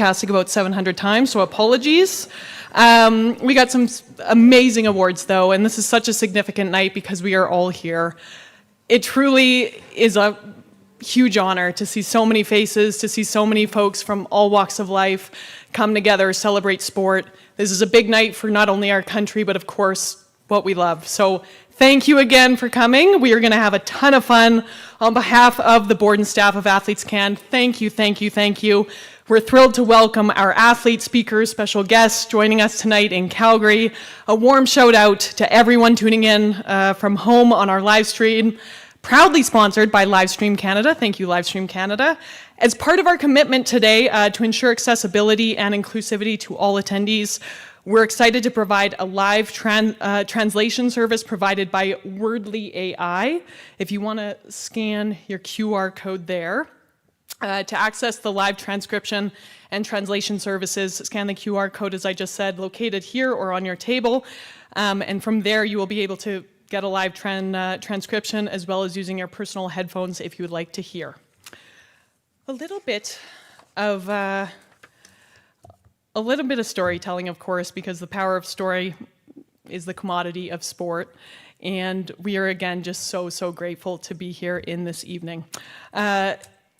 about 700 times, so apologies. We got some amazing awards though, and this is such a significant night because we are all here. It truly is a huge honor to see so many faces, to see so many folks from all walks of life come together, celebrate sport. This is a big night for not only our country, but of course, what we love. So thank you again for coming. We are going to have a ton of fun. On behalf of the board and staff of Athletes Can, thank you, thank you, thank you. We're thrilled to welcome our athletes, speakers, special guests joining us tonight in Calgary. A warm shout out to everyone tuning in from home on our live stream. Proudly sponsored by Livestream Canada. Thank you, Livestream Canada. As part of our commitment today to ensure accessibility and inclusivity to all attendees, we're excited to provide a live translation service provided by Wordly AI. If you want to scan your QR code there, to access the live transcription and translation services, scan the QR code, as I just said, located here or on your table. And from there, you will be able to get a live transcription as well as using your personal headphones if you would like to hear. A little bit of storytelling, of course, because the power of story is the commodity of sport. And we are, again, just so grateful to be here in this evening.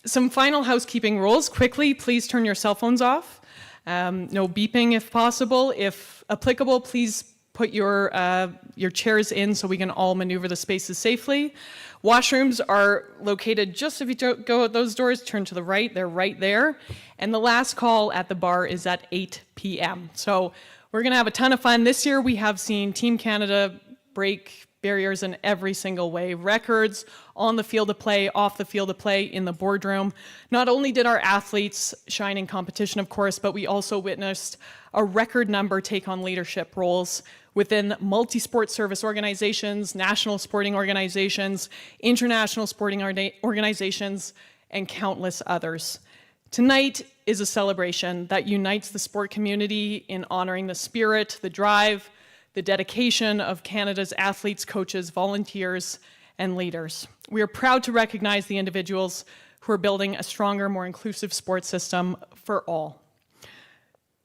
Some final housekeeping rules. Quickly, please turn your cell phones off. No beeping if possible. If applicable, please put your chairs in so we can all maneuver the spaces safely. Washrooms are located just if you go out those doors, turn to the right, they're right there. And the last call at the bar is at 8 p.m. So we're gonna have a ton of fun. This year we have seen Team Canada break barriers in every single way. Records on the field of play, off the field of play, in the boardroom. Not only did our athletes shine in competition, of course, but we also witnessed a record number take on leadership roles within multi-sport service organizations, national sporting organizations, international sporting organizations, and countless others. Tonight is a celebration that unites the sport community in honoring the spirit, the drive, the dedication of Canada's athletes, coaches, volunteers, and leaders. We are proud to recognize the individuals who are building a stronger, more inclusive sports system for all.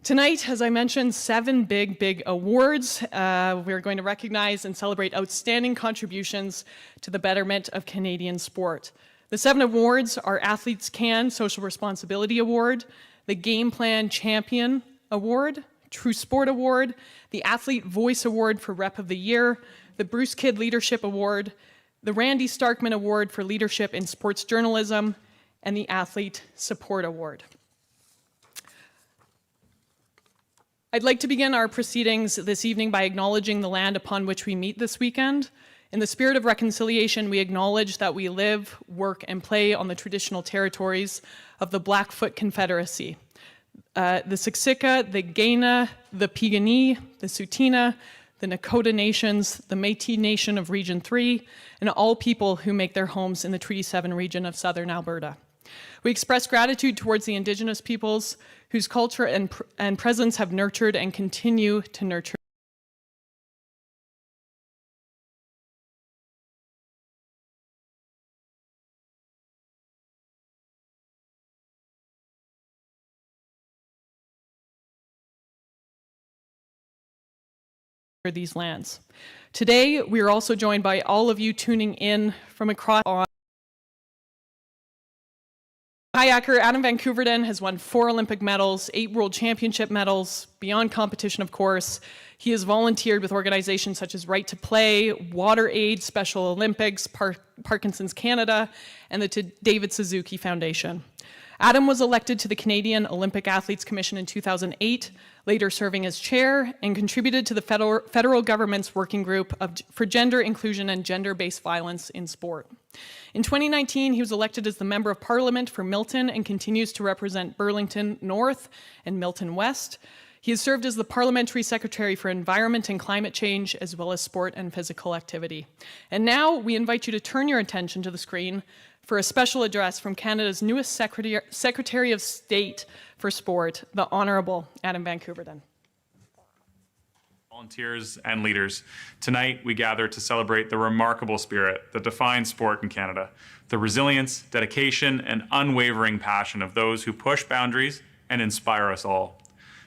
Tonight, as I mentioned, 7 big awards. We're going to recognize and celebrate outstanding contributions to the betterment of Canadian sport. The 7 awards are Athletes Can Social Responsibility Award, the Game Plan Champion Award, True Sport Award, the Athlete Voice Award for Rep of the Year, the Bruce Kidd Leadership Award, the Randy Starkman Award for Leadership in Sports Journalism, and the Athlete Support Award. I'd like to begin our proceedings this evening by acknowledging the land upon which we meet this weekend. In the spirit of reconciliation, we acknowledge that we live, work, and play on the traditional territories of the Blackfoot Confederacy. The Siksika, the Kainai, the Piikani, the Tsuut'ina, the Nakota Nations, the Métis Nation of Region 3, and all people who make their homes in the Treaty 7 region of southern Alberta. We express gratitude towards the Indigenous peoples whose culture and presence have nurtured and continue to nurture these lands. Today, we are also joined by all of you tuning in from across. Kayaker Adam Van Koeverden has won 4 Olympic medals, 8 World Championship medals, beyond competition, of course. He has volunteered with organizations such as Right to Play, Water Aid, Special Olympics, Parkinson's Canada, and the David Suzuki Foundation. Adam was elected to the Canadian Olympic Athletes Commission in 2008, later serving as chair, and contributed to the federal government's working group for gender inclusion and gender-based violence in sport. In 2019, he was elected as the Member of Parliament for Milton and continues to represent Burlington North and Milton West. He has served as the Parliamentary Secretary for Environment and Climate Change, as well as Sport and Physical Activity. And now we invite you to turn your attention to the screen for a special address from Canada's newest Secretary of State for Sport, the Honourable Adam Van Koeverden. Volunteers and leaders, tonight we gather to celebrate the remarkable spirit that defines sport in Canada, the resilience, dedication, and unwavering passion of those who push boundaries and inspire us all.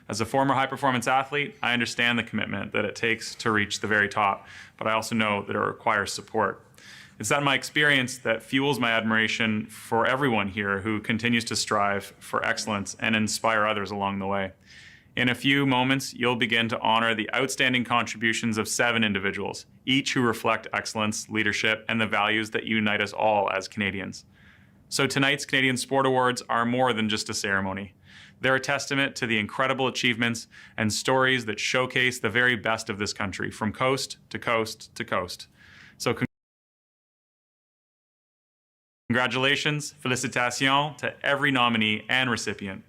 As a former high-performance athlete, I understand the commitment that it takes to reach the very top, but I also know that it requires support. It's that my experience that fuels my admiration for everyone here who continues to strive for excellence and inspire others along the way. In a few moments, you'll begin to honor the outstanding contributions of 7 individuals, each who reflect excellence, leadership, and the values that unite us all as Canadians. So tonight's Canadian Sport Awards are more than just a ceremony. They're a testament to the incredible achievements and stories that showcase the very best of this country, from coast to coast to coast. So congratulations, félicitations to every nominee and recipient.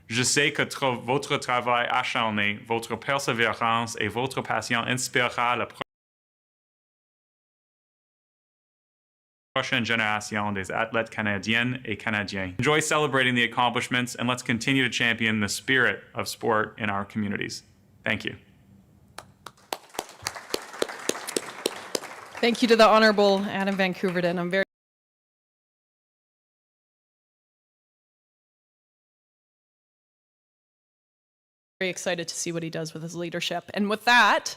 Je sais que votre travail acharné, votre persévérance et votre passion inspirera la prochaine génération des athlètes canadiennes et canadiens. Enjoy celebrating the accomplishments, and let's continue to champion the spirit of sport in our communities. Thank you. Thank you to the Honourable Adam Van Couverden. I'm very excited to see what he does with his leadership. And with that,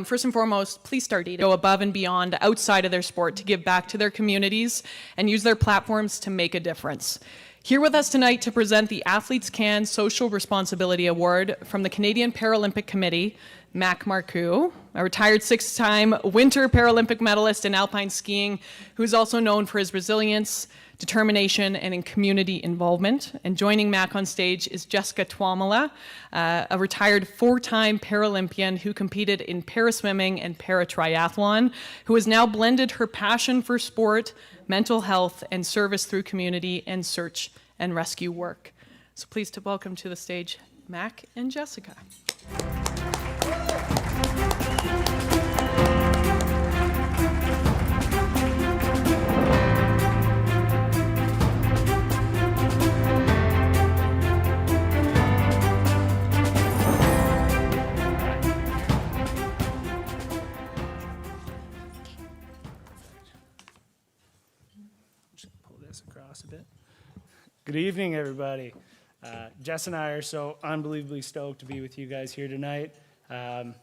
first and foremost, please start to go above and beyond outside of their sport to give back to their communities and use their platforms to make a difference. Here with us tonight to present the Athletes Can Social Responsibility Award from the Canadian Paralympic Committee, Mac Marcoux, a retired 6-time Winter Paralympic medalist in alpine skiing, who is also known for his resilience, determination, and in community involvement. And joining Mac on stage is Jessica Twamala, a retired 4-time Paralympian who competed in paraswimming and paratriathlon, who has now blended her passion for sport, mental health, and service through community and search and rescue work. So pleased to welcome to the stage Mac and Jessica. Across a bit. Good evening, everybody. Jess and I are so unbelievably stoked to be with you guys here tonight. To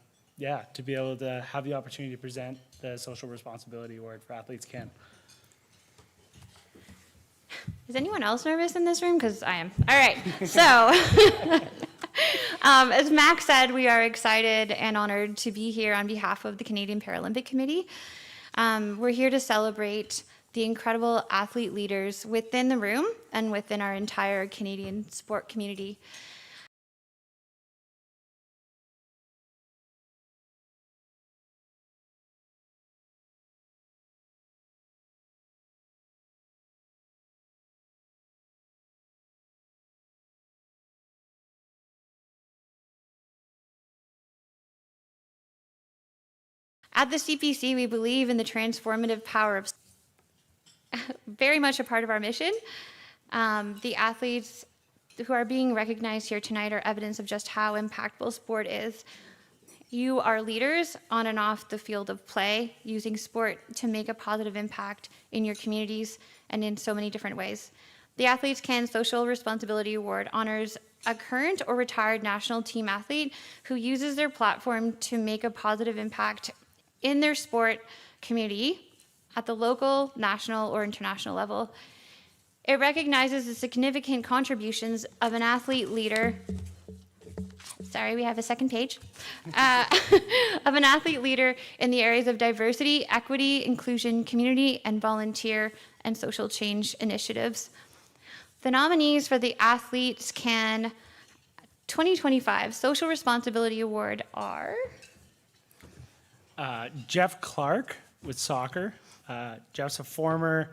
be able to have the opportunity to present the Social Responsibility Award for Athletes Can. Is anyone else nervous in this room? Because I am. All right, so as Max said, we are excited and honored to be here on behalf of the Canadian Paralympic Committee. We're here to celebrate the incredible athlete leaders within the room and within our entire Canadian sport community. At the CPC, we believe in the transformative power of very much a part of our mission. The athletes who are being recognized here tonight are evidence of just how impactful sport is. You are leaders on and off the field of play, using sport to make a positive impact in your communities and in so many different ways. The Athletes Can Social Responsibility Award honors a current or retired national team athlete who uses their platform to make a positive impact in their sport community at the local, national, or international level. It recognizes the significant contributions of an athlete leader. Sorry, we have a second page. Of an athlete leader in the areas of diversity, equity, inclusion, community, and volunteer and social change initiatives. The nominees for the Athletes Can 2025 Social Responsibility Award are Jeff Clark with soccer. Jeff's a former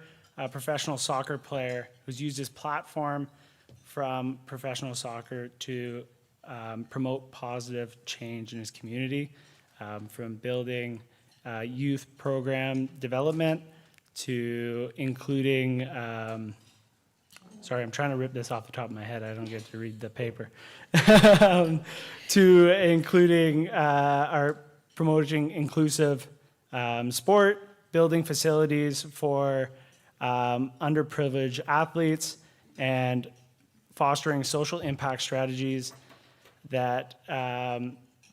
professional soccer player who's used his platform from professional soccer to promote positive change in his community, from building youth program development to including, sorry, I'm trying to rip this off the top of my head. I don't get to read the paper. To including our promoting inclusive sport, building facilities for underprivileged athletes, and fostering social impact strategies that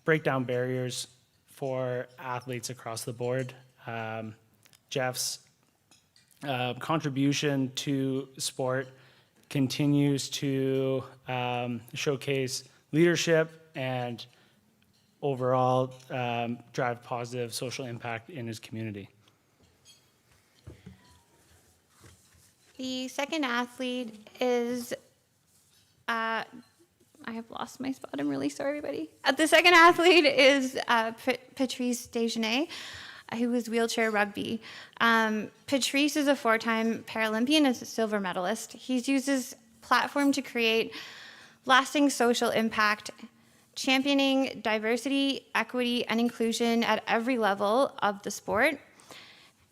break down barriers for athletes across the board. Jeff's contribution to sport continues to showcase leadership and overall drive positive social impact in his community. The second athlete is, I have lost my spot. I'm really sorry, everybody. The second athlete is Patrice Desjardins, who was wheelchair rugby. Patrice is a 4-time Paralympian and a silver medalist. He's used his platform to create lasting social impact, championing diversity, equity, and inclusion at every level of the sport,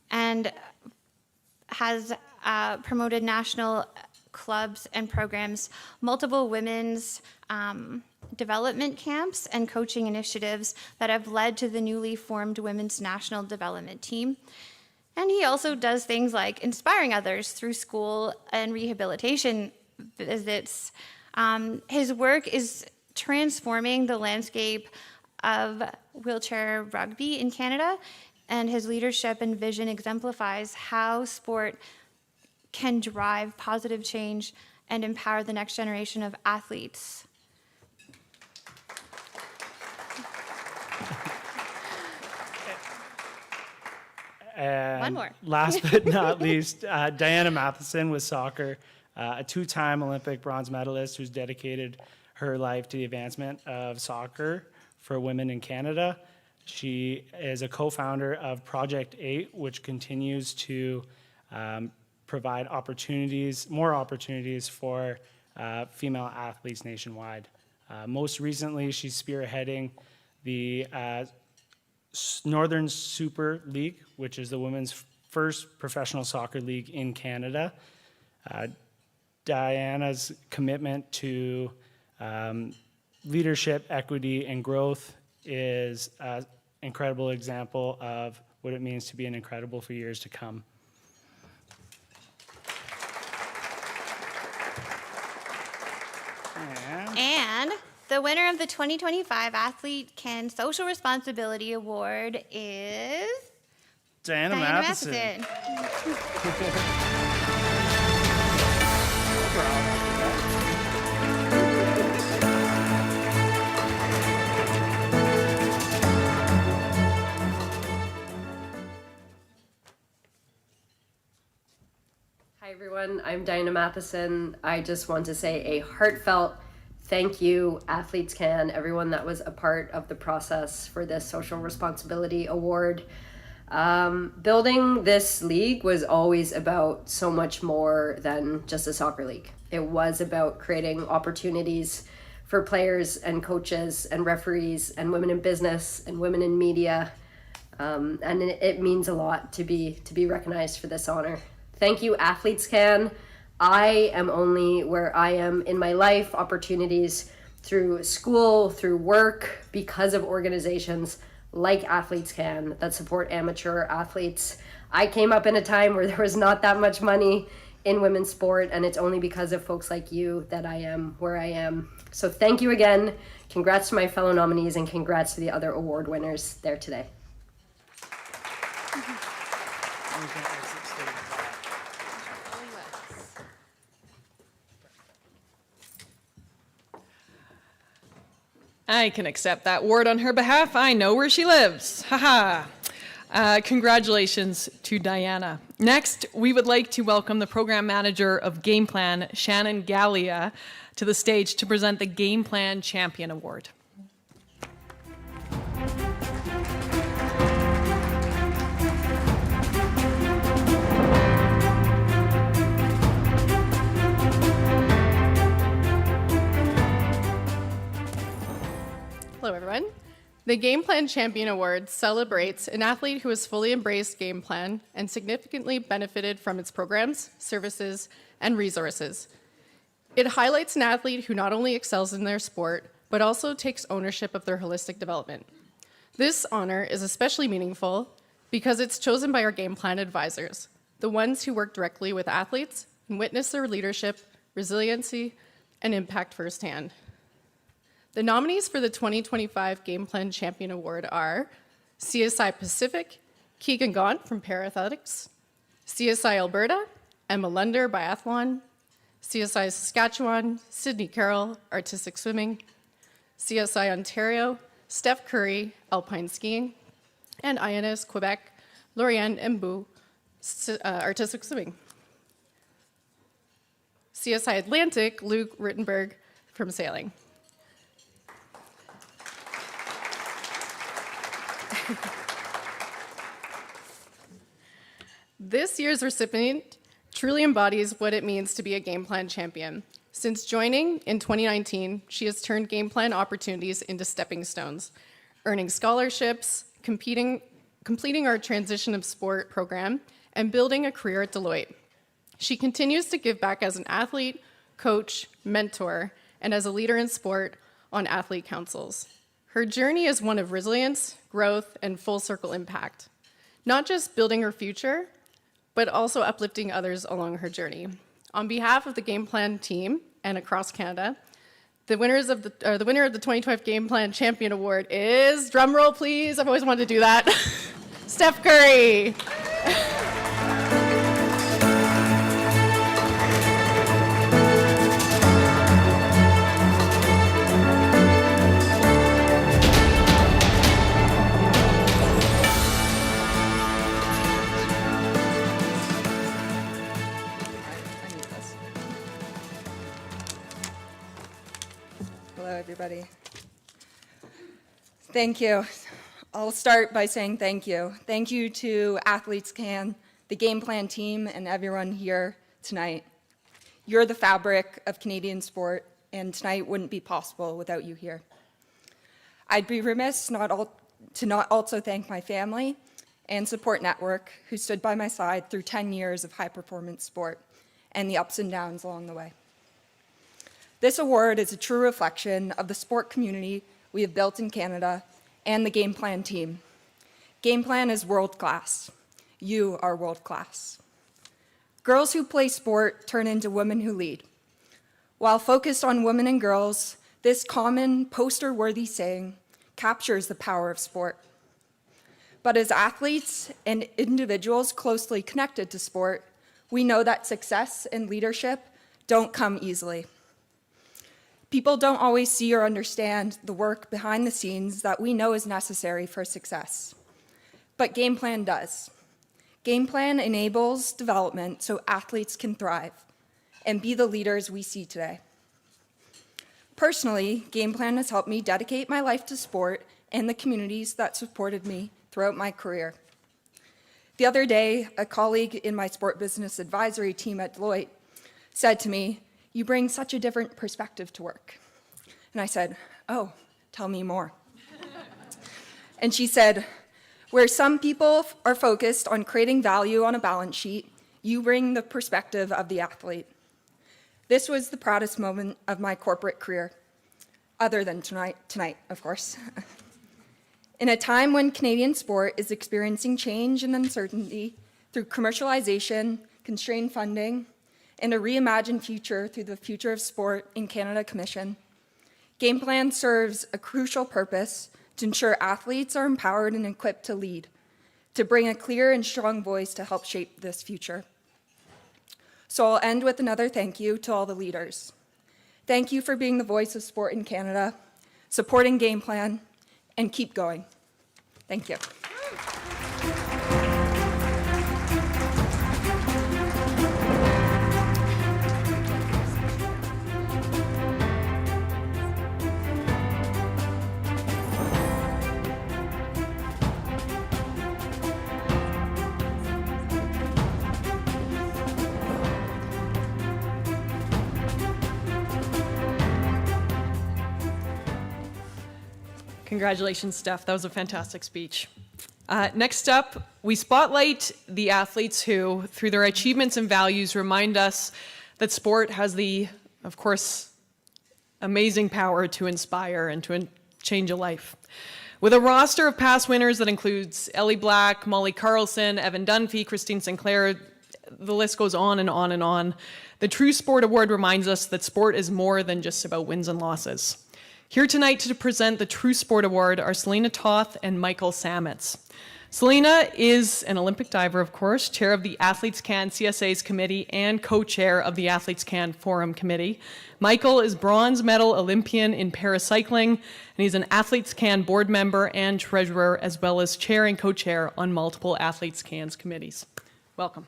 and has promoted national clubs and programs, multiple women's development camps and coaching initiatives that have led to the newly formed women's national development team. And he also does things like inspiring others through school and rehabilitation visits. His work is transforming the landscape of wheelchair rugby in Canada, and his leadership and vision exemplifies how sport can drive positive change and empower the next generation of athletes. And One more. last but not least, Diana Matheson with soccer, a 2-time Olympic bronze medalist who's dedicated her life to the advancement of soccer for women in Canada. She is a co-founder of Project 8, which continues to provide more opportunities for female athletes nationwide. Most recently, she's spearheading the Northern Super League, which is the women's first professional soccer league in Canada. Diana's commitment to leadership, equity, and growth is an incredible example of what it means to be an incredible for years to come. And the winner of the 2025 Athlete Can Social Responsibility Award is Diana Diana Matheson. Matheson. Hi everyone, I'm Diana Matheson. I just want to say a heartfelt thank you, Athletes Can, everyone that was a part of the process for this Social Responsibility Award. Building this league was always about so much more than just a soccer league. It was about creating opportunities for players and coaches and referees and women in business and women in media. And it means a lot to be recognized for this honor. Thank you, Athletes Can. I am only where I am in my life, opportunities through school, through work, because of organizations like Athletes Can that support amateur athletes. I came up in a time where there was not that much money in women's sport, and it's only because of folks like you that I am where I am. So thank you again. Congrats to my fellow nominees, and congrats to the other award winners there today. I can accept that award on her behalf. I know where she lives. Haha. Congratulations to Diana. Next, we would like to welcome the program manager of Game Plan, Shannon Gallia, to the stage to present the Game Plan Champion Award. Hello, everyone. The Game Plan Champion Award celebrates an athlete who has fully embraced Game Plan and significantly benefited from its programs, services, and resources. It highlights an athlete who not only excels in their sport, but also takes ownership of their holistic development. This honor is especially meaningful because it's chosen by our Game Plan advisors, the ones who work directly with athletes and witness their leadership, resiliency, and impact firsthand. The nominees for the 2025 Game Plan Champion Award are CSI Pacific, Keegan Gaunt from Parathletics, CSI Alberta, Emma Lunder, Biathlon, CSI Saskatchewan, Sydney Carroll, Artistic Swimming, CSI Ontario, Steph Curry, Alpine Skiing, and INS Quebec, Lauriane Mbu, Artistic Swimming. CSI Atlantic, Luke Rittenberg from Sailing. This year's recipient truly embodies what it means to be a Game Plan champion. Since joining in 2019, she has turned Game Plan opportunities into stepping stones, earning scholarships, completing our Transition of Sport program, and building a career at Deloitte. She continues to give back as an athlete, coach, mentor, and as a leader in sport on athlete councils. Her journey is one of resilience, growth, and full circle impact, not just building her future, but also uplifting others along her journey. On behalf of the Game Plan team and across Canada, the winner of the 2025 Game Plan Champion Award is, drum roll please, I've always wanted to do that, Steph Curry. Hello, everybody. Thank you. I'll start by saying thank you. Thank you to Athletes Can, the Game Plan team, and everyone here tonight. You're the fabric of Canadian sport, and tonight wouldn't be possible without you here. I'd be remiss to not also thank my family and support network who stood by my side through 10 years of high-performance sport and the ups and downs along the way. This award is a true reflection of the sport community we have built in Canada and the Game Plan team. Game Plan is world-class. You are world-class. Girls who play sport turn into women who lead. While focused on women and girls, this common poster-worthy saying captures the power of sport. But as athletes and individuals closely connected to sport, we know that success and leadership don't come easily. People don't always see or understand the work behind the scenes that we know is necessary for success. But Game Plan does. Game Plan enables development so athletes can thrive and be the leaders we see today. Personally, Game Plan has helped me dedicate my life to sport and the communities that supported me throughout my career. The other day, a colleague in my sport business advisory team at Deloitte said to me, "You bring such a different perspective to work." And I said, "Oh, tell me more." And she said, "Where some people are focused on creating value on a balance sheet, you bring the perspective of the athlete." This was the proudest moment of my corporate career, other than tonight, of course. In a time when Canadian sport is experiencing change and uncertainty through commercialization, constrained funding, and a reimagined future through the Future of Sport in Canada Commission, Game Plan serves a crucial purpose to ensure athletes are empowered and equipped to lead, to bring a clear and strong voice to help shape this future. So I'll end with another thank you to all the leaders. Thank you for being the voice of sport in Canada, supporting Game Plan, and keep going. Thank you. Congratulations, Steph. That was a fantastic speech. Next up, we spotlight the athletes who, through their achievements and values, remind us that sport has the, of course, amazing power to inspire and to change a life. With a roster of past winners that includes Ellie Black, Molly Carlson, Evan Dunphy, Christine Sinclair, the list goes on and on and on. The True Sport Award reminds us that sport is more than just about wins and losses. Here tonight to present the True Sport Award are Selena Toth and Michael Sametz. Selena is an Olympic diver, of course, chair of the Athletes Can CSA's committee and co-chair of the Athletes Can Forum committee. Michael is bronze medal Olympian in paracycling, and he's an Athletes Can board member and treasurer, as well as chair and co-chair on multiple Athletes Can's committees. Welcome.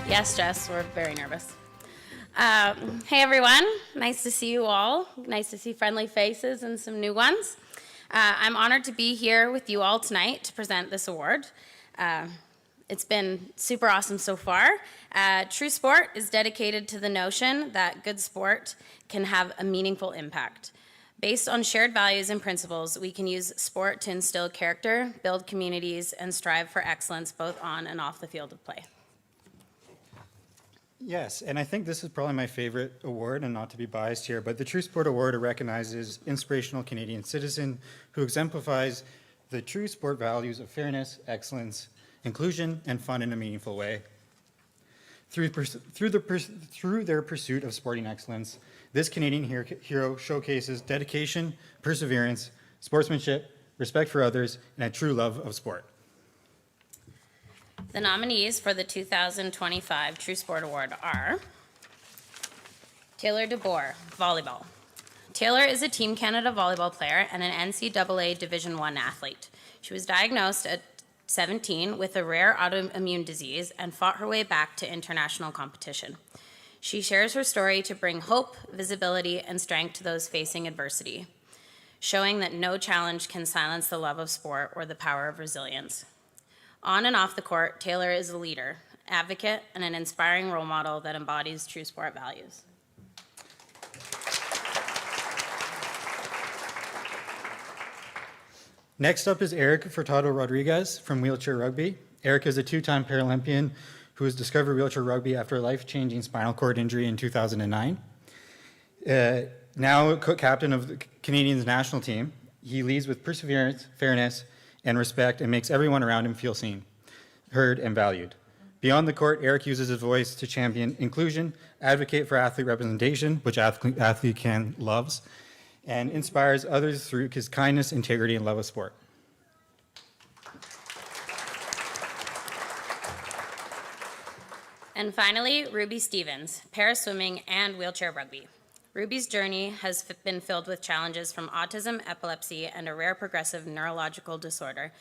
Yes, Jess, we're very nervous. Hey, everyone. Nice to see you all. Nice to see friendly faces and some new ones. I'm honored to be here with you all tonight to present this award. It's been super awesome so far. True Sport is dedicated to the notion that good sport can have a meaningful impact. Based on shared values and principles, we can use sport to instill character, build communities, and strive for excellence both on and off the field of play. Yes, and I think this is probably my favorite award, and not to be biased here, but the True Sport Award recognizes inspirational Canadian citizen who exemplifies the true sport values of fairness, excellence, inclusion, and fun in a meaningful way. Through their pursuit of sporting excellence, this Canadian hero showcases dedication, perseverance, sportsmanship, respect for others, and a true love of sport. The nominees for the 2025 True Sport Award are Taylor DeBoer, volleyball. Taylor is a Team Canada volleyball player and an NCAA Division I athlete. She was diagnosed at 17 with a rare autoimmune disease and fought her way back to international competition. She shares her story to bring hope, visibility, and strength to those facing adversity, showing that no challenge can silence the love of sport or the power of resilience. On and off the court, Taylor is a leader, advocate, and an inspiring role model that embodies true sport values. Next up is Eric Furtado Rodriguez from Wheelchair Rugby. Eric is a two-time Paralympian who was discovered wheelchair rugby after a life-changing spinal cord injury in 2009. Now captain of the Canadians national team, he leads with perseverance, fairness, and respect, and makes everyone around him feel seen, heard, and valued. Beyond the court, Eric uses his voice to champion inclusion, advocate for athlete representation, which Athlete Can loves, and inspires others through his kindness, integrity, and love of sport. And finally, Ruby Stevens, para-swimming and wheelchair rugby. Ruby's journey has been filled with challenges from autism, epilepsy, and a rare progressive neurological disorder.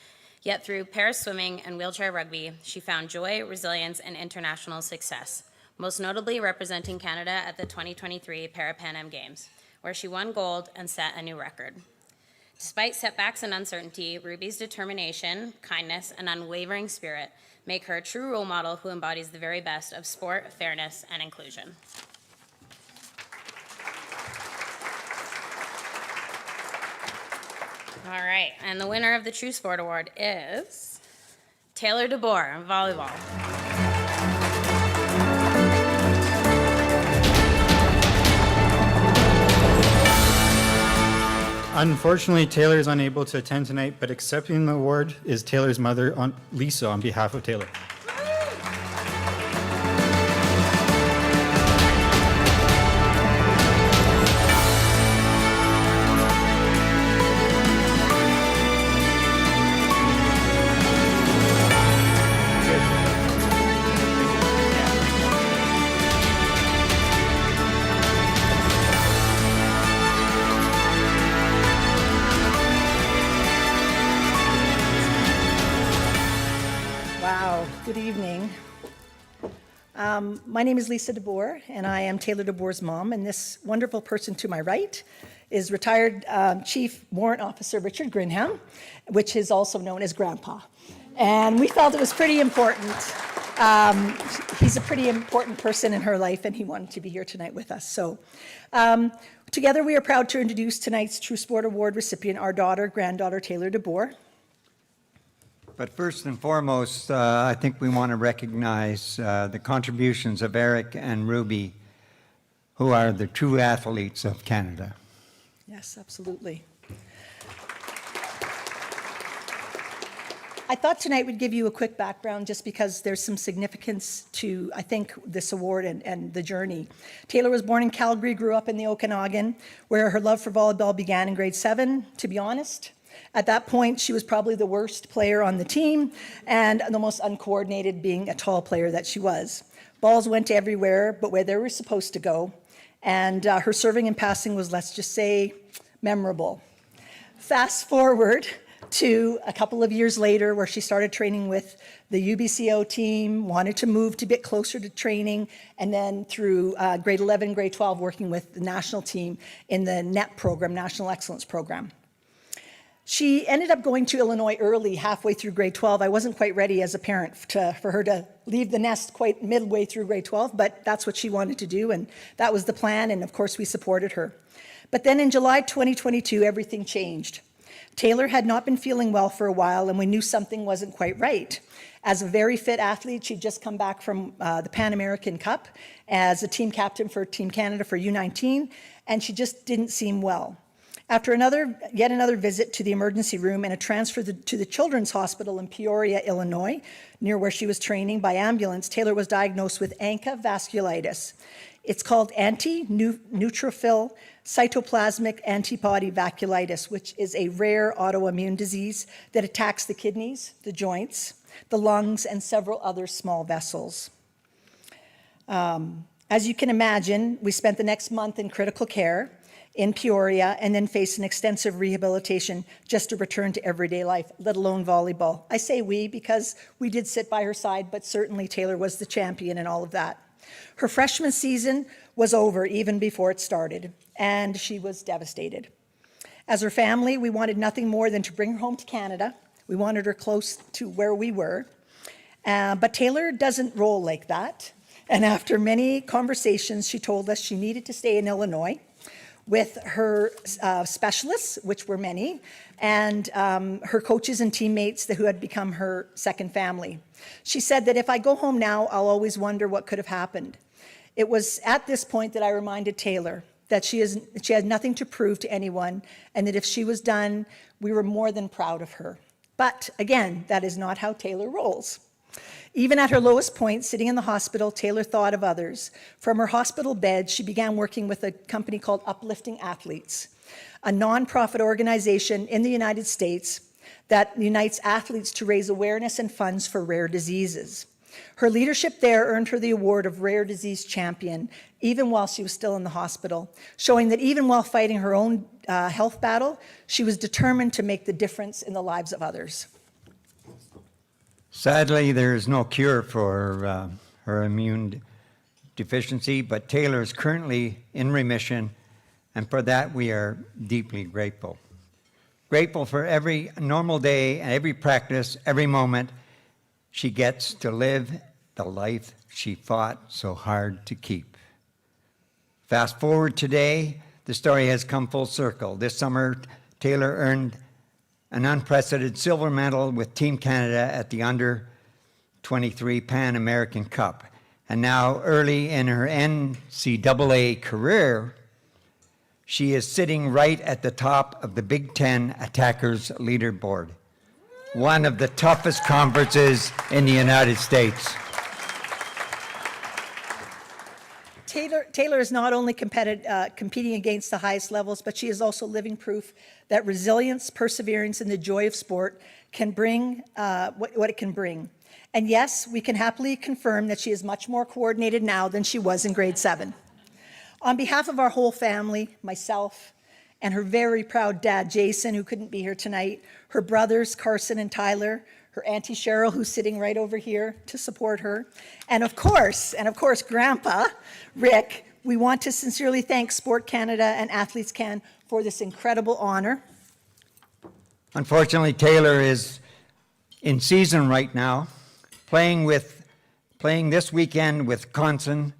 Yet through para-swimming and wheelchair rugby, she found joy, resilience, and international success, most notably representing Canada at the 2023 Para-Pan Am Games, where she won gold and set a new record. Despite setbacks and uncertainty, Ruby's determination, kindness, and unwavering spirit make her a true role model who embodies the very best of sport, fairness, and inclusion. All right, and the winner of the True Sport Award is Taylor DeBoer, volleyball. Unfortunately, Taylor is unable to attend tonight, but accepting the award is Taylor's mother, Lisa, on behalf of Taylor. Good evening. My name is Lisa DeBoer, and I am Taylor DeBoer's mom. And this wonderful person to my right is retired Chief Warrant Officer Richard Grinham, which is also known as Grandpa. And we felt it was pretty important. He's a pretty important person in her life, and he wanted to be here tonight with us. So together we are proud to introduce tonight's True Sport Award recipient, our granddaughter, Taylor DeBoer. But first and foremost, I think we want to recognize the contributions of Eric and Ruby, who are the true athletes of Canada. Yes, absolutely. I thought tonight we'd give you a quick background just because there's some significance to, I think, this award and the journey. Taylor was born in Calgary, grew up in the Okanagan, where her love for volleyball began in grade 7, to be honest. At that point, she was probably the worst player on the team and the most uncoordinated, being a tall player that she was. Balls went everywhere but where they were supposed to go, and her serving and passing was, let's just say, memorable. Fast forward to a couple of years later, where she started training with the UBCO team, wanted to move to a bit closer to training, and then through grade 11, grade 12, working with the national team in the NEP program, National Excellence Program. She ended up going to Illinois early, halfway through grade 12. I wasn't quite ready as a parent for her to leave the nest quite midway through grade 12, but that's what she wanted to do, and that was the plan, and of course we supported her. But then in July 2022, everything changed. Taylor had not been feeling well for a while, and we knew something wasn't quite right. As a very fit athlete, she'd just come back from the Pan American Cup as a team captain for Team Canada for U19, and she just didn't seem well. After yet another visit to the emergency room and a transfer to the Children's Hospital in Peoria, Illinois, near where she was training by ambulance, Taylor was diagnosed with ANCA vasculitis. It's called anti-neutrophil cytoplasmic antibody vasculitis, which is a rare autoimmune disease that attacks the kidneys, the joints, the lungs, and several other small vessels. As you can imagine, we spent the next month in critical care in Peoria and then faced an extensive rehabilitation just to return to everyday life, let alone volleyball. I say we because we did sit by her side, but certainly Taylor was the champion in all of that. Her freshman season was over even before it started, and she was devastated. As her family, we wanted nothing more than to bring her home to Canada. We wanted her close to where we were. But Taylor doesn't roll like that. And after many conversations, she told us she needed to stay in Illinois with her specialists, which were many, and her coaches and teammates who had become her second family. She said that if I go home now, I'll always wonder what could have happened. It was at this point that I reminded Taylor that she had nothing to prove to anyone, and that if she was done, we were more than proud of her. But again, that is not how Taylor rolls. Even at her lowest point, sitting in the hospital, Taylor thought of others. From her hospital bed, she began working with a company called Uplifting Athletes, a nonprofit organization in the United States that unites athletes to raise awareness and funds for rare diseases. Her leadership there earned her the award of Rare Disease Champion, even while she was still in the hospital, showing that even while fighting her own health battle, she was determined to make the difference in the lives of others. Sadly, there is no cure for her immune deficiency, but Taylor is currently in remission, and for that we are deeply grateful. Grateful for every normal day and every practice, every moment she gets to live the life she fought so hard to keep. Fast forward today, the story has come full circle. This summer, Taylor earned an unprecedented silver medal with Team Canada at the Under-23 Pan American Cup. And now, early in her NCAA career, she is sitting right at the top of the Big Ten Attackers Leaderboard, one of the toughest conferences in the United States. Taylor is not only competing against the highest levels, but she is also living proof that resilience, perseverance, and the joy of sport can bring what it can bring. And yes, we can happily confirm that she is much more coordinated now than she was in grade 7. On behalf of our whole family, myself, and her very proud dad, Jason, who couldn't be here tonight, her brothers, Carson and Tyler, her Auntie Cheryl, who's sitting right over here to support her, and of course, Grandpa, Rick, we want to sincerely thank Sport Canada and Athletes Can for this incredible honor. Unfortunately, Taylor is in season right now, playing this weekend with Wisconsin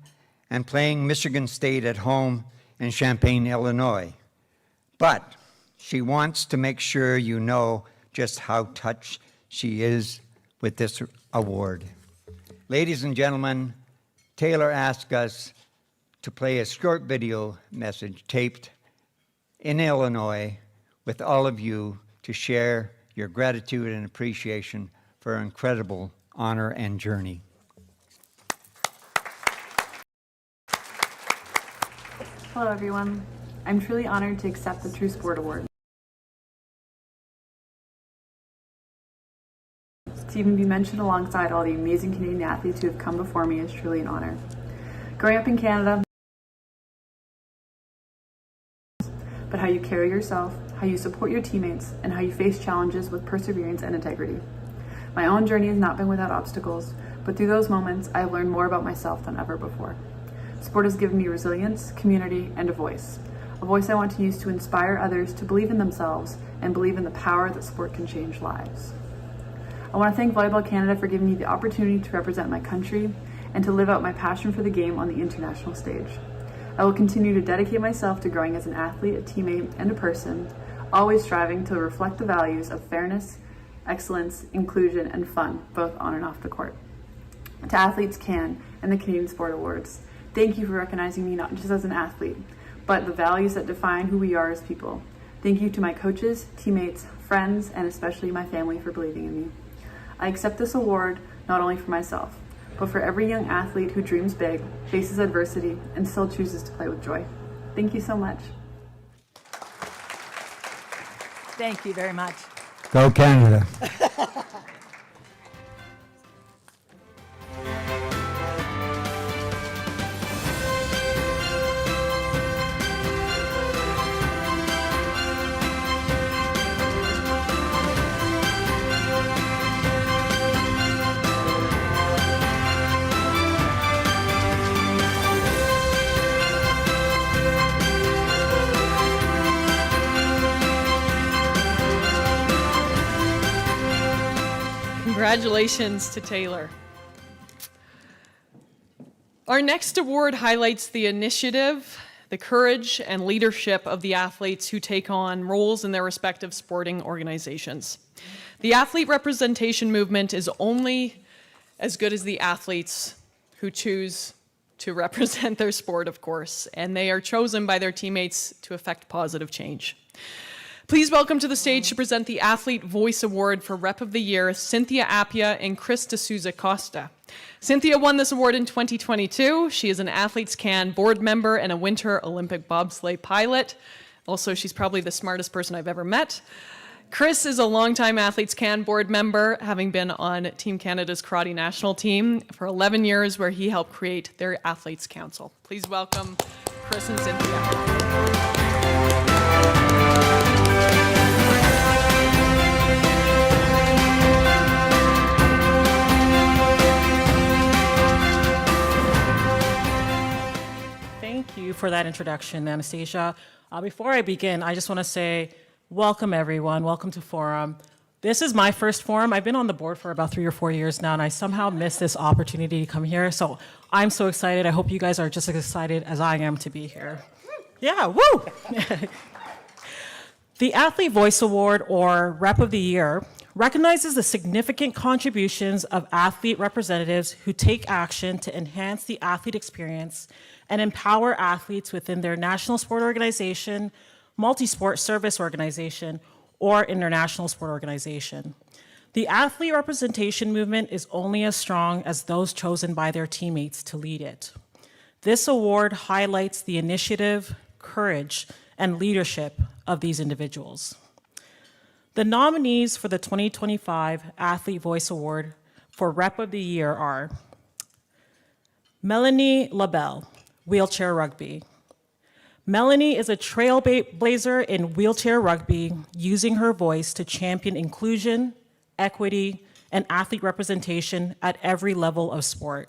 and playing Michigan State at home in Champaign, Illinois. But she wants to make sure you know just how touched she is with this award. Ladies and gentlemen, Taylor asked us to play a short video message taped in Illinois with all of you to share your gratitude and appreciation for her incredible honor and journey. Hello everyone. I'm truly honored to accept the True Sport Award. To even be mentioned alongside all the amazing Canadian athletes who have come before me is truly an honor. Growing up in Canada, but how you carry yourself, how you support your teammates, and how you face challenges with perseverance and integrity. My own journey has not been without obstacles, but through those moments, I have learned more about myself than ever before. Sport has given me resilience, community, and a voice I want to use to inspire others to believe in themselves and believe in the power that sport can change lives. I want to thank Volleyball Canada for giving me the opportunity to represent my country and to live out my passion for the game on the international stage. I will continue to dedicate myself to growing as an athlete, a teammate, and a person, always striving to reflect the values of fairness, excellence, inclusion, and fun, both on and off the court. To Athletes Can and the Canadian Sport Awards, thank you for recognizing me not just as an athlete, but the values that define who we are as people. Thank you to my coaches, teammates, friends, and especially my family for believing in me. I accept this award not only for myself, but for every young athlete who dreams big, faces adversity, and still chooses to play with joy. Thank you so much. Thank you very much. Go Canada. Congratulations to Taylor. Our next award highlights the initiative, the courage, and leadership of the athletes who take on roles in their respective sporting organizations. The athlete representation movement is only as good as the athletes who choose to represent their sport, of course, and they are chosen by their teammates to effect positive change. Please welcome to the stage to present the Athlete Voice Award for Rep of the Year, Cynthia Appia and Chris D'Souza Costa. Cynthia won this award in 2022. She is an Athletes Can board member and a Winter Olympic bobsleigh pilot. Also, she's probably the smartest person I've ever met. Chris is a longtime Athletes Can board member, having been on Team Canada's karate national team for 11 years, where he helped create their Athletes Council. Please welcome Chris and Cynthia. Thank you for that introduction, Anastasia. Before I begin, I just want to say welcome, everyone. Welcome to Forum. This is my first Forum. I've been on the board for about 3 or 4 years now, and I somehow missed this opportunity to come here. So I'm so excited. I hope you guys are just as excited as I am to be here. Yeah, woo! The Athlete Voice Award, or Rep of the Year, recognizes the significant contributions of athlete representatives who take action to enhance the athlete experience and empower athletes within their national sport organization, multi-sport service organization, or international sport organization. The athlete representation movement is only as strong as those chosen by their teammates to lead it. This award highlights the initiative, courage, and leadership of these individuals. The nominees for the 2025 Athlete Voice Award for Rep of the Year are Melanie LaBelle, wheelchair rugby. Melanie is a trailblazer in wheelchair rugby, using her voice to champion inclusion, equity, and athlete representation at every level of sport.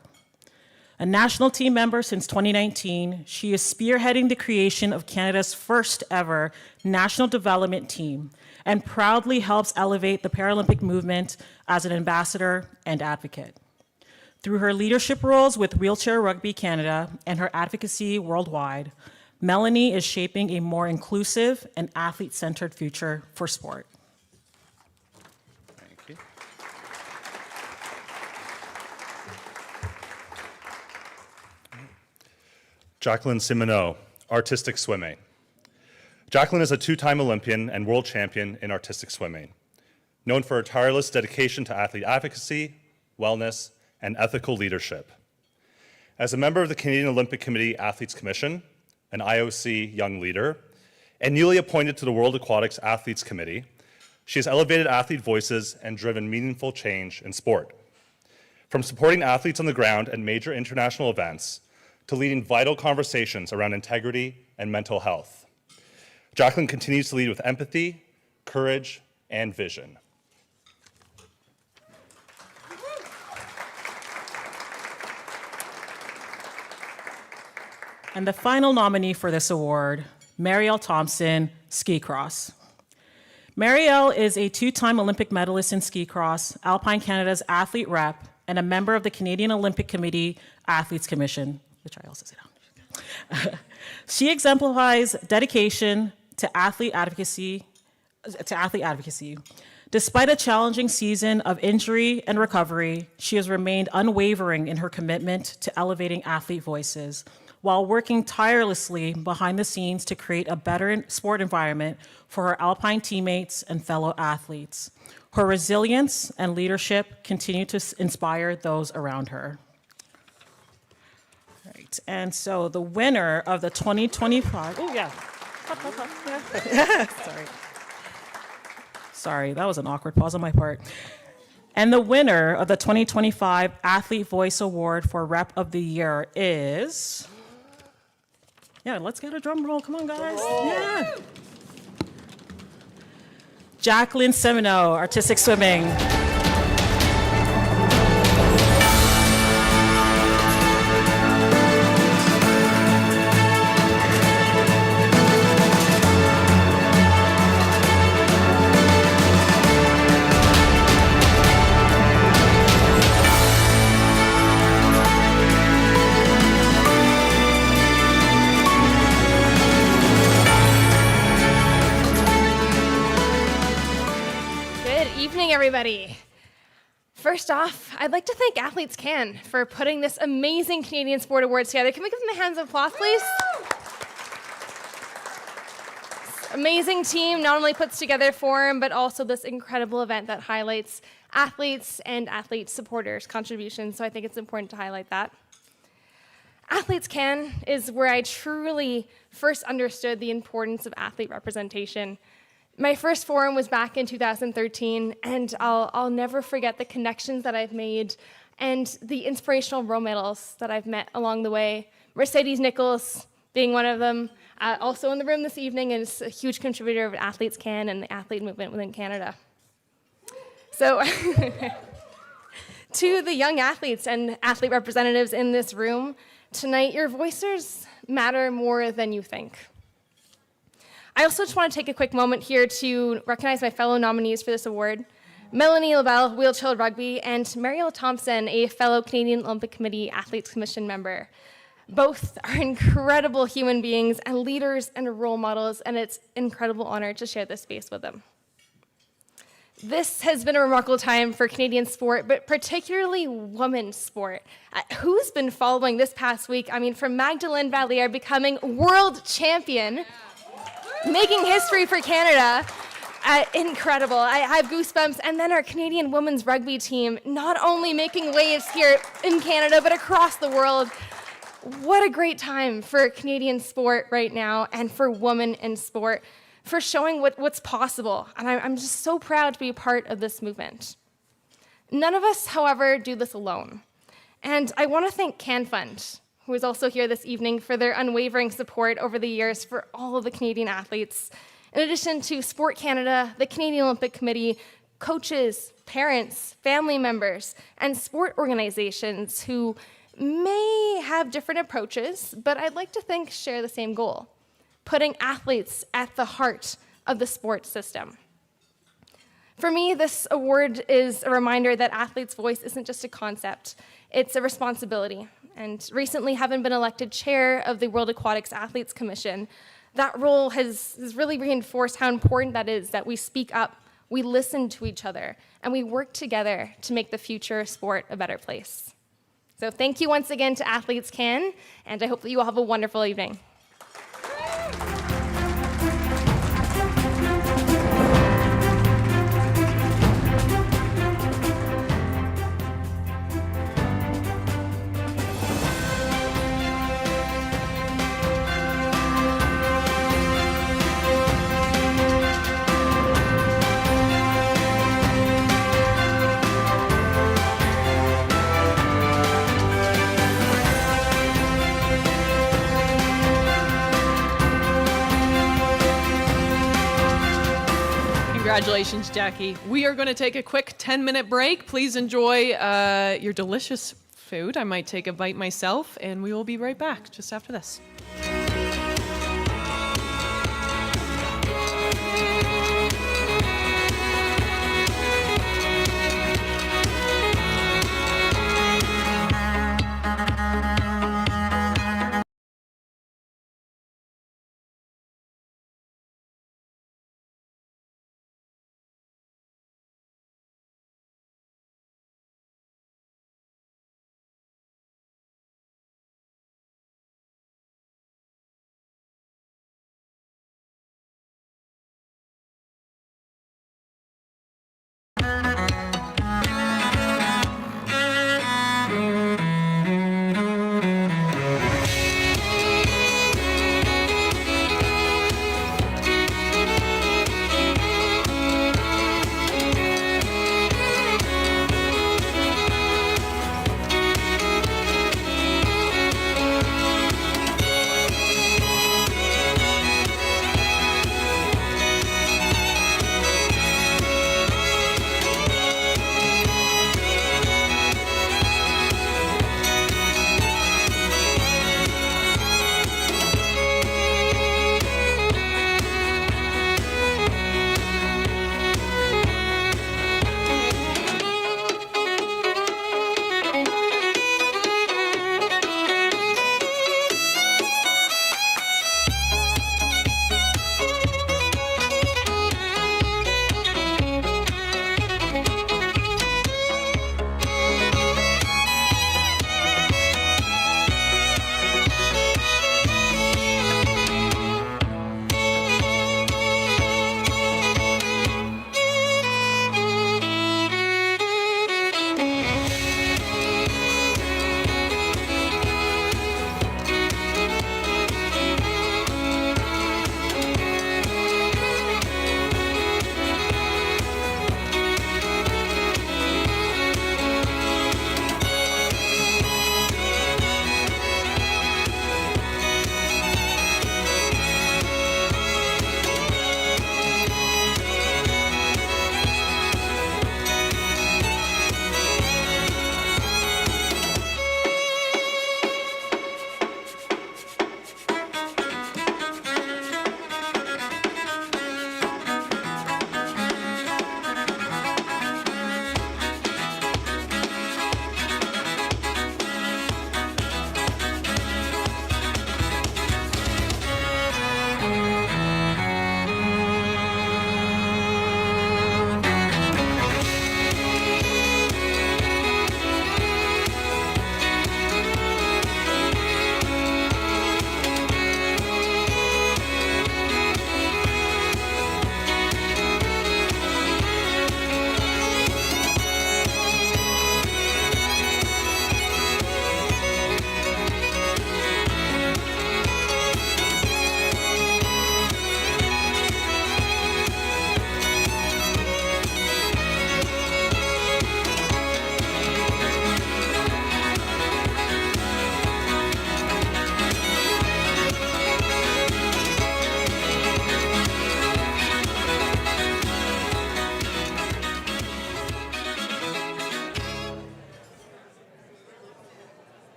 A national team member since 2019, she is spearheading the creation of Canada's first ever national development team and proudly helps elevate the Paralympic movement as an ambassador and advocate. Through her leadership roles with Wheelchair Rugby Canada and her advocacy worldwide, Melanie is shaping a more inclusive and athlete-centered future for sport. Thank you. Jacqueline Simoneau, artistic swimming. Jacqueline is a two-time Olympian and world champion in artistic swimming, known for her tireless dedication to athlete advocacy, wellness, and ethical leadership. As a member of the Canadian Olympic Committee Athletes Commission, an IOC young leader, and newly appointed to the World Aquatics Athletes Committee, she has elevated athlete voices and driven meaningful change in sport. From supporting athletes on the ground at major international events to leading vital conversations around integrity and mental health, Jacqueline continues to lead with empathy, courage, and vision. And the final nominee for this award, Marielle Thompson, ski cross. Marielle is a two-time Olympic medalist in ski cross, Alpine Canada's athlete rep, and a member of the Canadian Olympic Committee Athletes Commission, which I also sit on. She exemplifies dedication to athlete advocacy. Despite a challenging season of injury and recovery, she has remained unwavering in her commitment to elevating athlete voices, while working tirelessly behind the scenes to create a better sport environment for her Alpine teammates and fellow athletes. Her resilience and leadership continue to inspire those around her. Right, and so the winner of the 2025, Sorry, that was an awkward pause on my part. And the winner of the 2025 Athlete Voice Award for Rep of the Year is... Yeah, let's get a drum roll. Come on, guys. Yeah. Jacqueline Simoneau, artistic swimming. Everybody. First off, I'd like to thank Athletes Can for putting this amazing Canadian Sport Awards together. Can we give them a hands of applause, please? This amazing team not only puts together a forum, but also this incredible event that highlights athletes and athlete supporters' contributions, so I think it's important to highlight that. Athletes Can is where I truly first understood the importance of athlete representation. My first forum was back in 2013, and I'll never forget the connections that I've made and the inspirational role models that I've met along the way. Mercedes Nichols being one of them, also in the room this evening, and is a huge contributor of Athletes Can and the athlete movement within Canada. So, to the young athletes and athlete representatives in this room, tonight your voices matter more than you think. I also just want to take a quick moment here to recognize my fellow nominees for this award. Melanie LaBelle, wheelchair rugby, and Marielle Thompson, a fellow Canadian Olympic Committee Athletes Commission member. Both are incredible human beings and leaders and role models, and it's an incredible honor to share this space with them. This has been a remarkable time for Canadian sport, but particularly women's sport. Who's been following this past week? I mean, from Magdalene Valliere becoming world champion, making history for Canada. Incredible. I have goosebumps. And then our Canadian women's rugby team, not only making waves here in Canada, but across the world. What a great time for Canadian sport right now, and for women in sport, for showing what's possible. And I'm just so proud to be a part of this movement. None of us, however, do this alone. And I want to thank Can Fund, who is also here this evening, for their unwavering support over the years for all of the Canadian athletes. In addition to Sport Canada, the Canadian Olympic Committee, coaches, parents, family members, and sport organizations who may have different approaches, but I'd like to think share the same goal: putting athletes at the heart of the sports system. For me, this award is a reminder that athletes' voice isn't just a concept, it's a responsibility. And recently, having been elected chair of the World Aquatics Athletes Commission, that role has really reinforced how important that is, that we speak up, we listen to each other, and we work together to make the future of sport a better place. So thank you once again to Athletes Can, and I hope that you all have a wonderful evening. Congratulations, Jackie. We are going to take a quick 10-minute break. Please enjoy your delicious food. I might take a bite myself, and we will be right back just after this.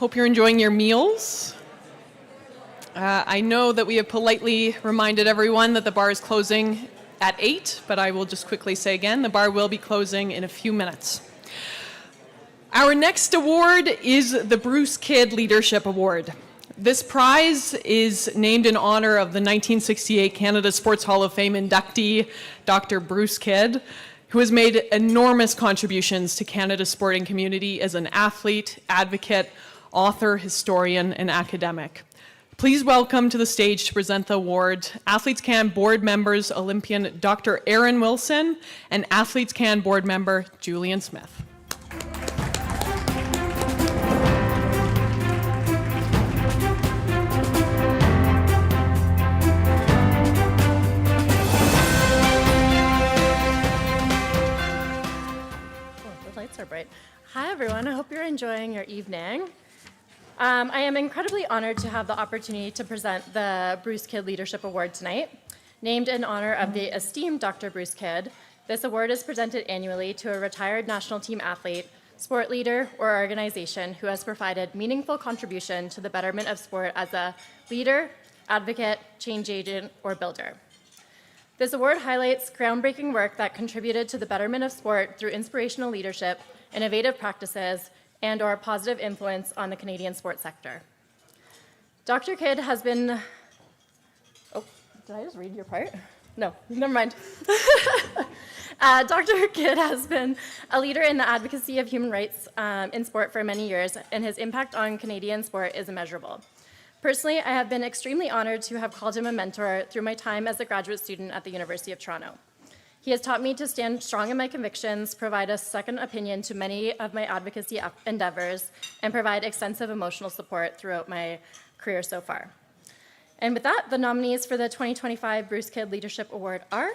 Hope you're enjoying your meals. I know that we have politely reminded everyone that the bar is closing at 8, but I will just quickly say again, the bar will be closing in a few minutes. Our next award is the Bruce Kidd Leadership Award. This prize is named in honor of the 1968 Canada Sports Hall of Fame inductee, Dr. Bruce Kidd, who has made enormous contributions to Canada's sporting community as an athlete, advocate, author, historian, and academic. Please welcome to the stage to present the award Athletes Can board members Olympian Dr. Aaron Wilson and Athletes Can board member Julian Smith. The lights are bright. Hi, everyone. I hope you're enjoying your evening. I am incredibly honored to have the opportunity to present the Bruce Kidd Leadership Award tonight. Named in honor of the esteemed Dr. Bruce Kidd, this award is presented annually to a retired national team athlete, sport leader, or organization who has provided meaningful contribution to the betterment of sport as a leader, advocate, change agent, or builder. This award highlights groundbreaking work that contributed to the betterment of sport through inspirational leadership, innovative practices, and/or positive influence on the Canadian sports sector. Dr. Kidd has been, oh, did I just read your part? No, never mind. Dr. Kidd has been a leader in the advocacy of human rights in sport for many years, and his impact on Canadian sport is immeasurable. Personally, I have been extremely honored to have called him a mentor through my time as a graduate student at the University of Toronto. He has taught me to stand strong in my convictions, provide a second opinion to many of my advocacy endeavors, and provide extensive emotional support throughout my career so far. And with that, the nominees for the 2025 Bruce Kidd Leadership Award are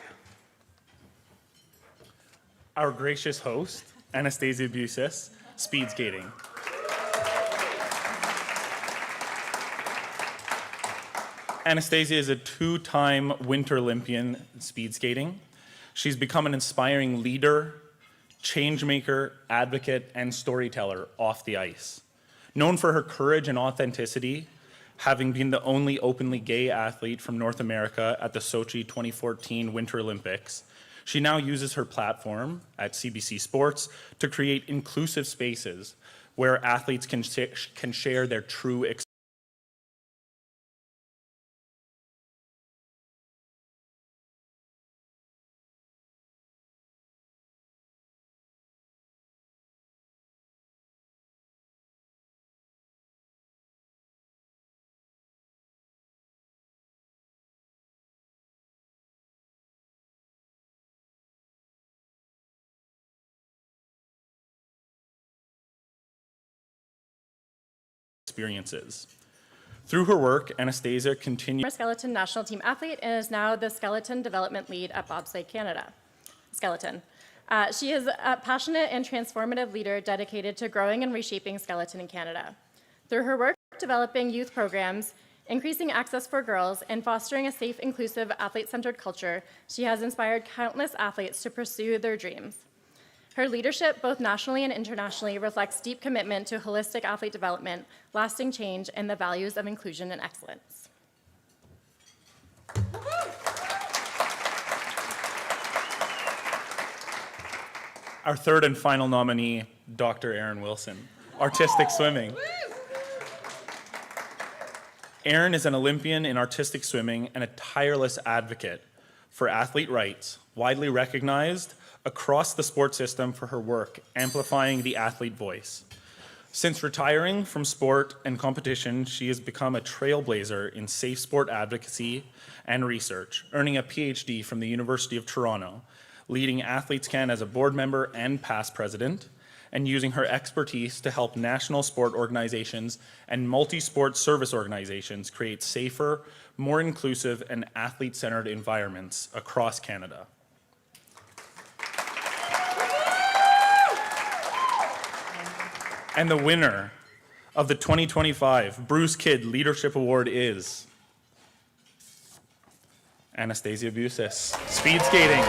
Our gracious host, Anastasia Busis, speed skating. Anastasia is a two-time Winter Olympian in speed skating. She's become an inspiring leader, change maker, advocate, and storyteller off the ice. Known for her courage and authenticity, having been the only openly gay athlete from North America at the Sochi 2014 Winter Olympics, she now uses her platform at CBC Sports to create inclusive spaces where athletes can share their true experiences. Through her work, Anastasia continues skeleton national team athlete and is now the skeleton development lead at Bobsleigh Canada. Skeleton. She is a passionate and transformative leader dedicated to growing and reshaping skeleton in Canada. Through her work developing youth programs, increasing access for girls, and fostering a safe, inclusive, athlete-centered culture, she has inspired countless athletes to pursue their dreams. Her leadership, both nationally and internationally, reflects deep commitment to holistic athlete development, lasting change, and the values of inclusion and excellence. Our third and final nominee, Dr. Aaron Wilson, artistic swimming. Aaron is an Olympian in artistic swimming and a tireless advocate for athlete rights, widely recognized across the sport system for her work, amplifying the athlete voice. Since retiring from sport and competition, she has become a trailblazer in safe sport advocacy and research, earning a PhD from the University of Toronto, leading Athletes Can as a board member and past president, and using her expertise to help national sport organizations and multi-sport service organizations create safer, more inclusive, and athlete-centered environments across Canada. And the winner of the 2025 Bruce Kidd Leadership Award is Anastasia Busis, speed skating.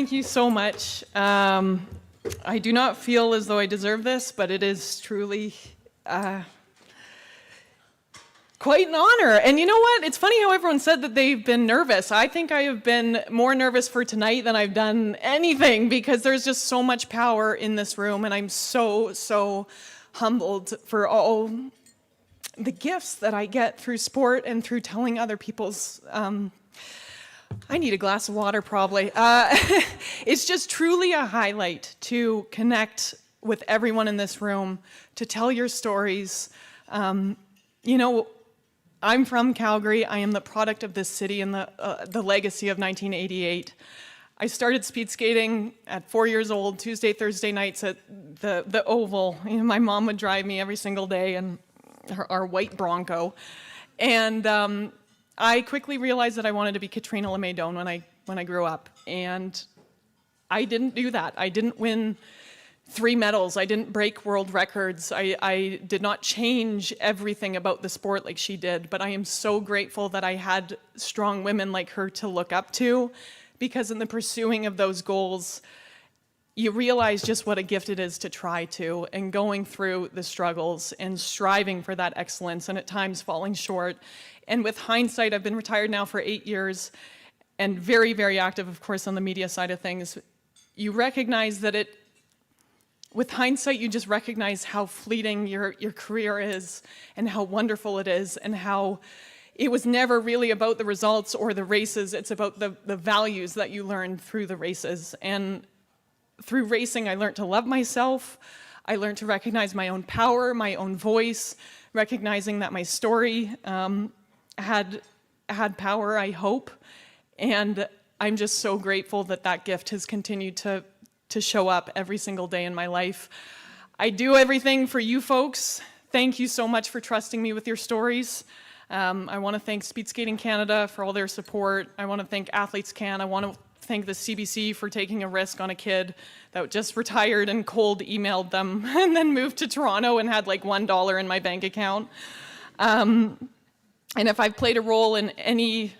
Thank you so much. I do not feel as though I deserve this, but it is truly quite an honor. And you know what? It's funny how everyone said that they've been nervous. I think I have been more nervous for tonight than I've done anything, because there's just so much power in this room, and I'm so, so humbled for all the gifts that I get through sport and through telling other people's I need a glass of water probably. It's just truly a highlight to connect with everyone in this room, to tell your stories. You know, I'm from Calgary. I am the product of this city and the legacy of 1988. I started speed skating at 4 years old, Tuesday, Thursday nights at the Oval. You know, my mom would drive me every single day in our white Bronco. And I quickly realized that I wanted to be Katrina LeMaydon when I grew up, and I didn't do that. I didn't win 3 medals. I didn't break world records. I did not change everything about the sport like she did, but I am so grateful that I had strong women like her to look up to, because in the pursuing of those goals, you realize just what a gift it is to try to, and going through the struggles and striving for that excellence, and at times falling short. And with hindsight, I've been retired now for 8 years and very, very active, of course, on the media side of things. You recognize that with hindsight, you just recognize how fleeting your career is, and how wonderful it is, and how it was never really about the results or the races. It's about the values that you learn through the races. And through racing, I learned to love myself. I learned to recognize my own power, my own voice, recognizing that my story had power, I hope. And I'm just so grateful that that gift has continued to show up every single day in my life. I do everything for you folks. Thank you so much for trusting me with your stories. I want to thank Speed Skating Canada for all their support. I want to thank Athletes Can. I want to thank the CBC for taking a risk on a kid that just retired and cold emailed them and then moved to Toronto and had like $1 in my bank account. And if I've played a role in any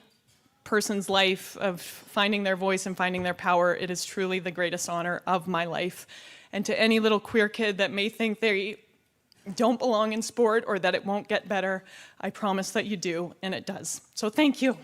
person's life of finding their voice and finding their power, it is truly the greatest honor of my life. And to any little queer kid that may think they don't belong in sport or that it won't get better, I promise that you do, and it does. So thank you.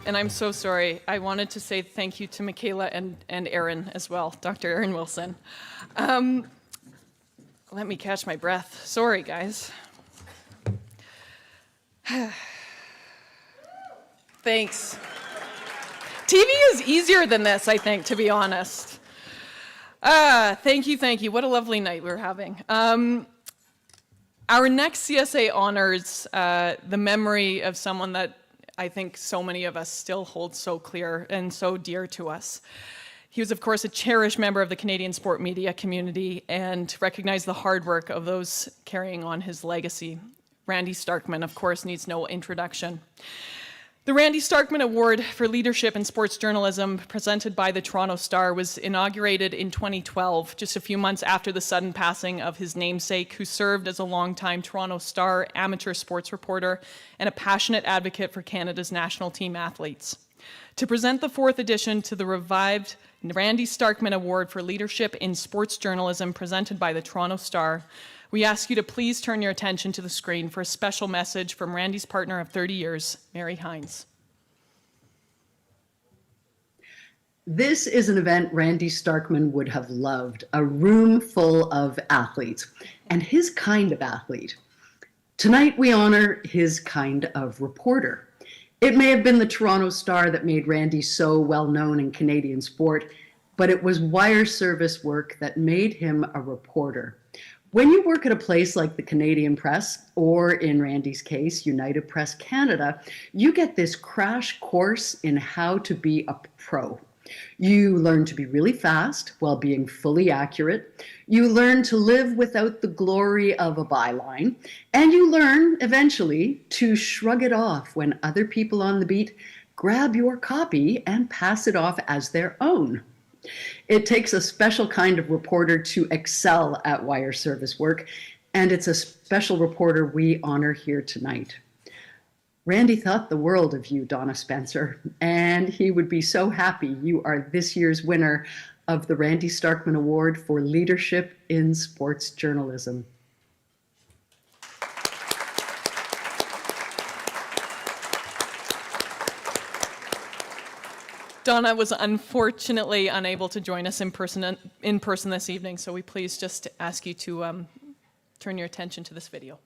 And I'm so sorry. I wanted to say thank you to Michaela and Erin as well, Dr. Erin Wilson. Let me catch my breath. Sorry, guys. Thanks. TV is easier than this, I think, to be honest. Thank you, thank you. What a lovely night we're having. Our next CSA honors the memory of someone that I think so many of us still hold so clear and so dear to us. He was, of course, a cherished member of the Canadian sport media community and recognized the hard work of those carrying on his legacy. Randy Starkman, of course, needs no introduction. The Randy Starkman Award for Leadership in Sports Journalism, presented by the Toronto Star, was inaugurated in 2012, just a few months after the sudden passing of his namesake, who served as a longtime Toronto Star amateur sports reporter and a passionate advocate for Canada's national team athletes. To present the 4th edition to the revived Randy Starkman Award for Leadership in Sports Journalism, presented by the Toronto Star, we ask you to please turn your attention to the screen for a special message from Randy's partner of 30 years, Mary Hines. This is an event Randy Starkman would have loved, a room full of athletes, and his kind of athlete. Tonight we honor his kind of reporter. It may have been the Toronto Star that made Randy so well known in Canadian sport, but it was wire service work that made him a reporter. When you work at a place like the Canadian Press, or in Randy's case, United Press Canada, you get this crash course in how to be a pro. You learn to be really fast while being fully accurate. You learn to live without the glory of a byline. And you learn, eventually, to shrug it off when other people on the beat grab your copy and pass it off as their own. It takes a special kind of reporter to excel at wire service work, and it's a special reporter we honor here tonight. Randy thought the world of you, Donna Spencer, and he would be so happy you are this year's winner of the Randy Starkman Award for Leadership in Sports Journalism. Donna was unfortunately unable to join us in person this evening, so we please just ask you to turn your attention to this video.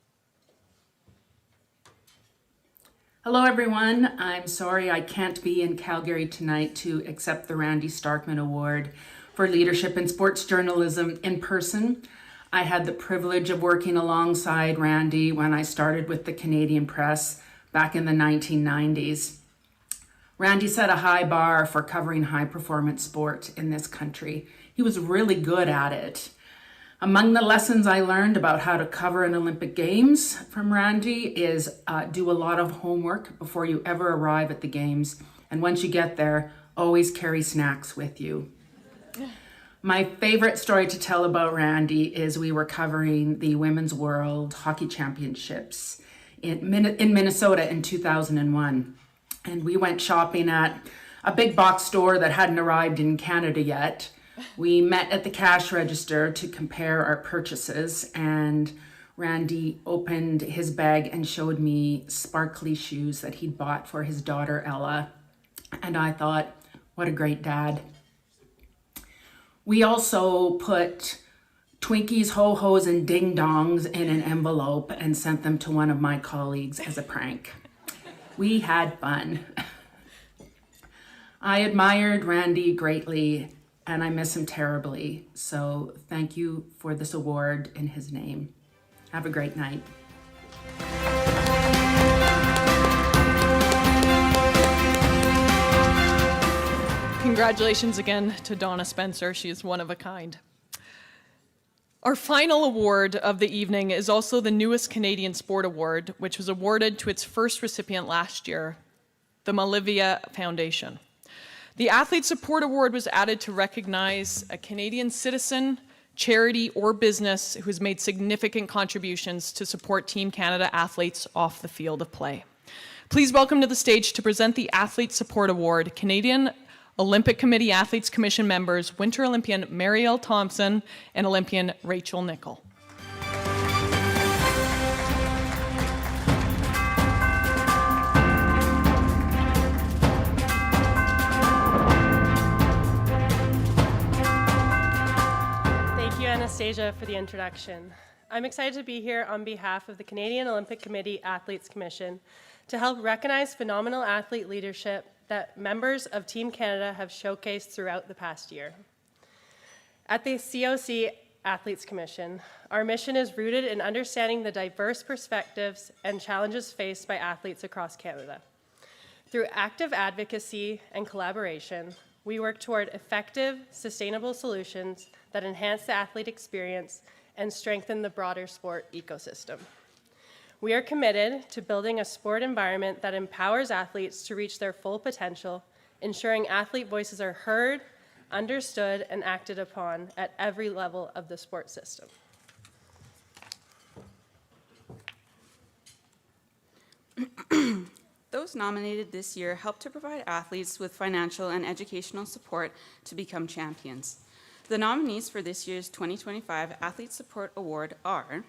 Hello everyone, I'm sorry I can't be in Calgary tonight to accept the Randy Starkman Award for Leadership in Sports Journalism in person. I had the privilege of working alongside Randy when I started with the Canadian Press back in the 1990s. Randy set a high bar for covering high-performance sport in this country. He was really good at it. Among the lessons I learned about how to cover an Olympic Games from Randy is do a lot of homework before you ever arrive at the Games. And once you get there, always carry snacks with you. My favorite story to tell about Randy is we were covering the Women's World Hockey Championships in Minnesota in 2001. And we went shopping at a big box store that hadn't arrived in Canada yet. We met at the cash register to compare our purchases, and Randy opened his bag and showed me sparkly shoes that he'd bought for his daughter Ella. And I thought, what a great dad. We also put Twinkies, Ho-Hos, and Ding Dongs in an envelope and sent them to one of my colleagues as a prank. We had fun. I admired Randy greatly, and I miss him terribly. So thank you for this award in his name. Have a great night. Congratulations again to Donna Spencer. She is one of a kind. Our final award of the evening is also the newest Canadian Sport Award, which was awarded to its first recipient last year, the Malivia Foundation. The Athlete Support Award was added to recognize a Canadian citizen, charity, or business who has made significant contributions to support Team Canada athletes off the field of play. Please welcome to the stage to present the Athlete Support Award, Canadian Olympic Committee Athletes Commission members, Winter Olympian Marielle Thompson and Olympian Rachel Nickel. Thank you, Anastasia, for the introduction. I'm excited to be here on behalf of the Canadian Olympic Committee Athletes Commission to help recognize phenomenal athlete leadership that members of Team Canada have showcased throughout the past year. At the COC Athletes Commission, our mission is rooted in understanding the diverse perspectives and challenges faced by athletes across Canada. Through active advocacy and collaboration, we work toward effective, sustainable solutions that enhance the athlete experience and strengthen the broader sport ecosystem. We are committed to building a sport environment that empowers athletes to reach their full potential, ensuring athlete voices are heard, understood, and acted upon at every level of the sport system. Those nominated this year helped to provide athletes with financial and educational support to become champions. The nominees for this year's 2025 Athlete Support Award are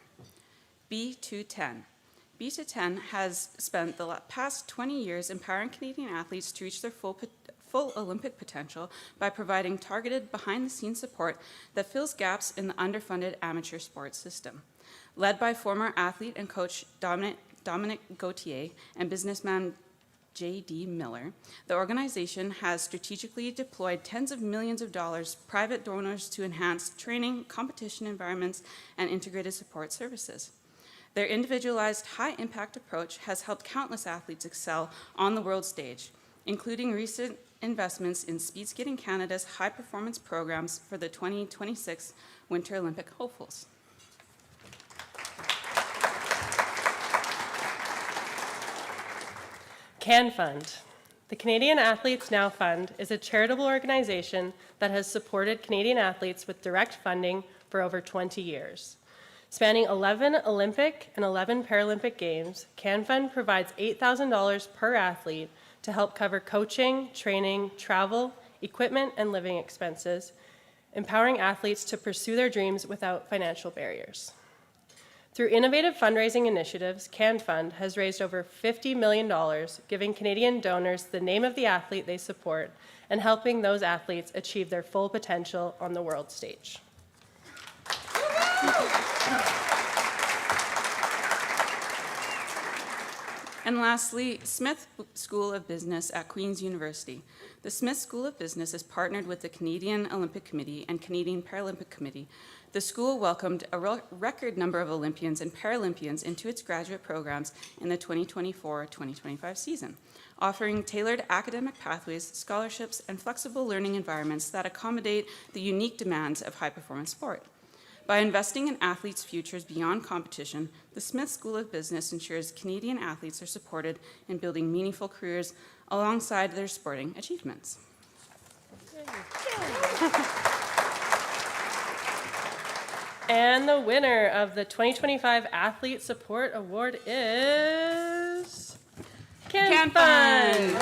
B210. B210 has spent the past 20 years empowering Canadian athletes to reach their full Olympic potential by providing targeted behind-the-scenes support that fills gaps in the underfunded amateur sports system. Led by former athlete and coach Dominic Gauthier and businessman J.D. Miller, the organization has strategically deployed tens of millions of dollars private donors to enhance training, competition environments, and integrated support services. Their individualized, high-impact approach has helped countless athletes excel on the world stage, including recent investments in Speed Skating Canada's high-performance programs for the 2026 Winter Olympic hopefuls. Can Fund. The Canadian Athletes Now Fund is a charitable organization that has supported Canadian athletes with direct funding for over 20 years. Spanning 11 Olympic and 11 Paralympic Games, Can Fund provides $8,000 per athlete to help cover coaching, training, travel, equipment, and living expenses, empowering athletes to pursue their dreams without financial barriers. Through innovative fundraising initiatives, Can Fund has raised over $50 million, giving Canadian donors the name of the athlete they support and helping those athletes achieve their full potential on the world stage. And lastly, Smith School of Business at Queen's University. The Smith School of Business is partnered with the Canadian Olympic Committee and Canadian Paralympic Committee. The school welcomed a record number of Olympians and Paralympians into its graduate programs in the 2024-2025 season, offering tailored academic pathways, scholarships, and flexible learning environments that accommodate the unique demands of high-performance sport. By investing in athletes' futures beyond competition, the Smith School of Business ensures Canadian athletes are supported in building meaningful careers alongside their sporting achievements. And the winner of the 2025 Athlete Support Award is Can Fund.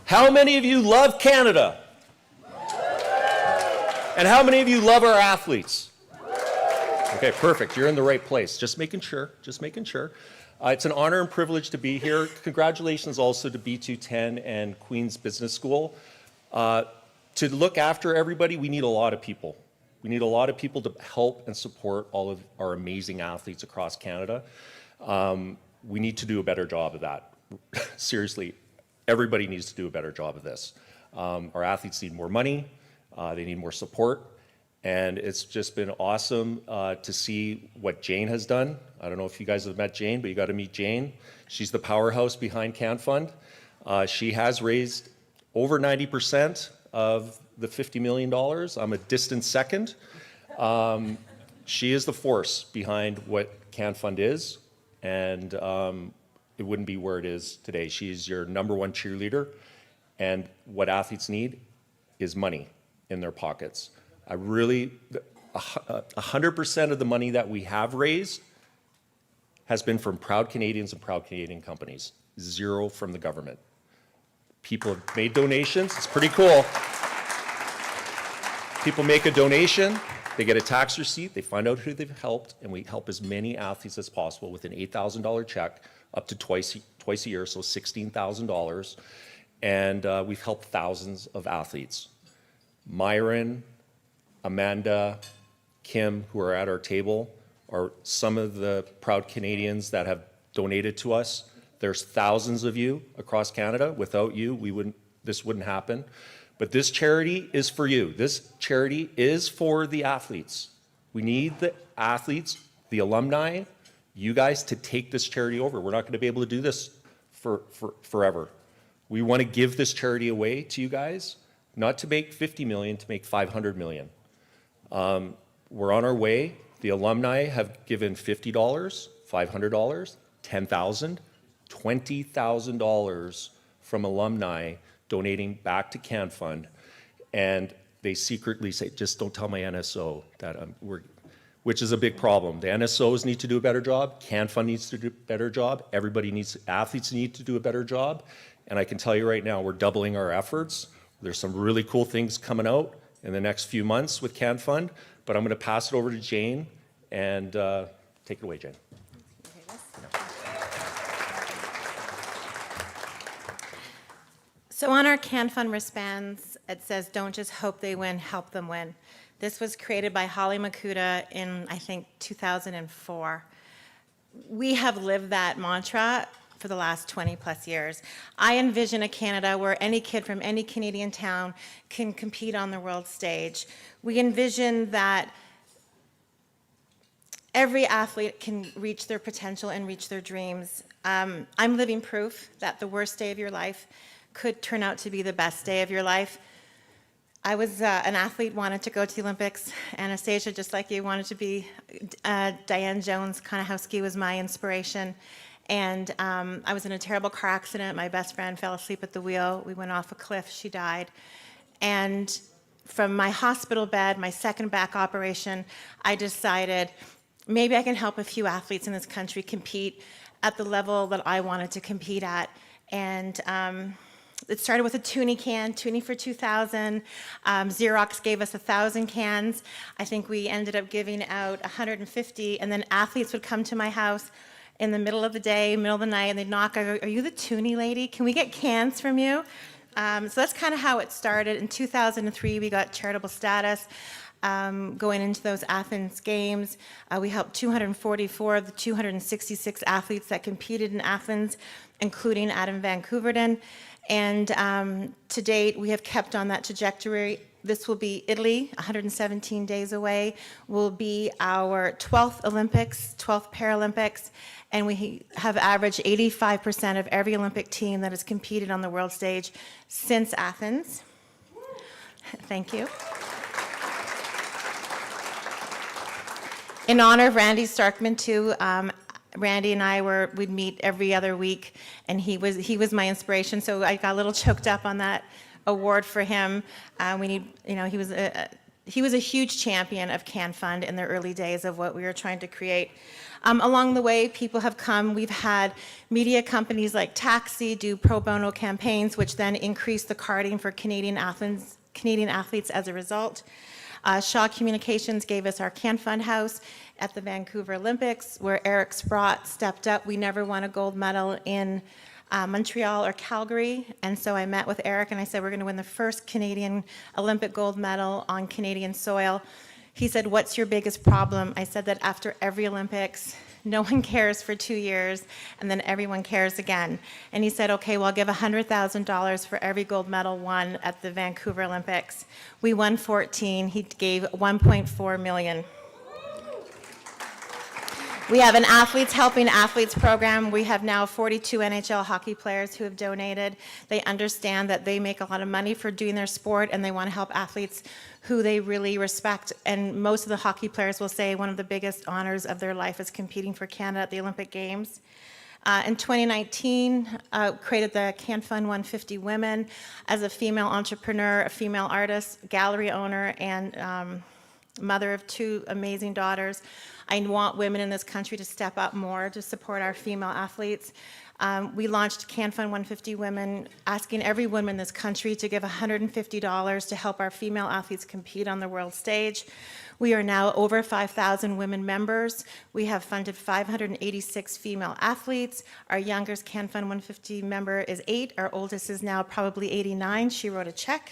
How many of you love Canada? And how many of you love our athletes? Okay, perfect. You're in the right place. Just making sure, just making sure. It's an honor and privilege to be here. Congratulations also to B210 and Queen's Business School. To look after everybody, we need a lot of people. We need a lot of people to help and support all of our amazing athletes across Canada. We need to do a better job of that. Seriously, everybody needs to do a better job of this. Our athletes need more money, they need more support, and it's just been awesome to see what Jane has done. I don't know if you guys have met Jane, but you got to meet Jane. She's the powerhouse behind Can Fund. She has raised over 90% of the $50 million. I'm a distant second. She is the force behind what Can Fund is, and it wouldn't be where it is today. She's your #1 cheerleader, and what athletes need is money in their pockets. 100% of the money that we have raised has been from proud Canadians and proud Canadian companies, 0 from the government. People have made donations, it's pretty cool. People make a donation, they get a tax receipt, they find out who they've helped, and we help as many athletes as possible with an $8,000 check up to twice a year, so $16,000. And we've helped thousands of athletes. Myron, Amanda, Kim, who are at our table, are some of the proud Canadians that have donated to us. There's thousands of you across Canada. Without you, this wouldn't happen. But this charity is for you. This charity is for the athletes. We need the athletes, the alumni, you guys to take this charity over. We're not going to be able to do this for forever. We want to give this charity away to you guys, not to make 50 million, to make 500 million. We're on our way. The alumni have given $50, $500, $10,000, $20,000 from alumni donating back to Can Fund, and they secretly say, just don't tell my NSO that which is a big problem. The NSOs need to do a better job. Can Fund needs to do a better job. Athletes need to do a better job. And I can tell you right now, we're doubling our efforts. There's some really cool things coming out in the next few months with Can Fund, but I'm going to pass it over to Jane and take it away, Jane. So on our Can Fund wristbands, it says, don't just hope they win, help them win. This was created by Holly Makuta in, I think, 2004. We have lived that mantra for the last 20 plus years. I envision a Canada where any kid from any Canadian town can compete on the world stage. We envision that every athlete can reach their potential and reach their dreams. I'm living proof that the worst day of your life could turn out to be the best day of your life. I was an athlete, wanted to go to the Olympics. Anastasia, just like you, wanted to be. Diane Jones-Konahowski was my inspiration. And I was in a terrible car accident. My best friend fell asleep at the wheel. We went off a cliff. She died. And from my hospital bed, my second back operation, I decided maybe I can help a few athletes in this country compete at the level that I wanted to compete at. And it started with a Toonie can, Toonie for 2,000. Xerox gave us 1,000 cans. I think we ended up giving out 150, and then athletes would come to my house in the middle of the day, middle of the night, and they'd knock. I go, are you the Toonie lady? Can we get cans from you? So that's kind of how it started. In 2003, we got charitable status. Going into those Athens Games, we helped 244 of the 266 athletes that competed in Athens, including Adam Van Couverden. And to date, we have kept on that trajectory. This will be Italy, 117 days away, will be our 12th Olympics, 12th Paralympics, and we have averaged 85% of every Olympic team that has competed on the world stage since Athens. Thank you. In honor of Randy Starkman, too, Randy and I we'd meet every other week, and he was my inspiration. So I got a little choked up on that award for him. He was a huge champion of Can Fund in the early days of what we were trying to create. Along the way, people have come. We've had media companies like Taxi do pro bono campaigns, which then increase the carding for Canadian athletes as a result. Shaw Communications gave us our Can Fund House at the Vancouver Olympics, where Eric Sprott stepped up. We never won a gold medal in Montreal or Calgary, and so I met with Eric and I said, we're going to win the first Canadian Olympic gold medal on Canadian soil. He said, what's your biggest problem? I said that after every Olympics, no one cares for 2 years, and then everyone cares again. And he said, okay, well, I'll give $100,000 for every gold medal won at the Vancouver Olympics. We won 14. He gave $1.4 million. We have an Athletes Helping Athletes program. We have now 42 NHL hockey players who have donated. They understand that they make a lot of money for doing their sport, and they want to help athletes who they really respect. And most of the hockey players will say one of the biggest honors of their life is competing for Canada at the Olympic Games. In 2019, created the Can Fund 150 Women as a female entrepreneur, a female artist, gallery owner, and mother of 2 amazing daughters. I want women in this country to step up more to support our female athletes. We launched Can Fund 150 Women, asking every woman in this country to give $150 to help our female athletes compete on the world stage. We are now over 5,000 women members. We have funded 586 female athletes. Our youngest Can Fund 150 member is 8. Our oldest is now probably 89. She wrote a check.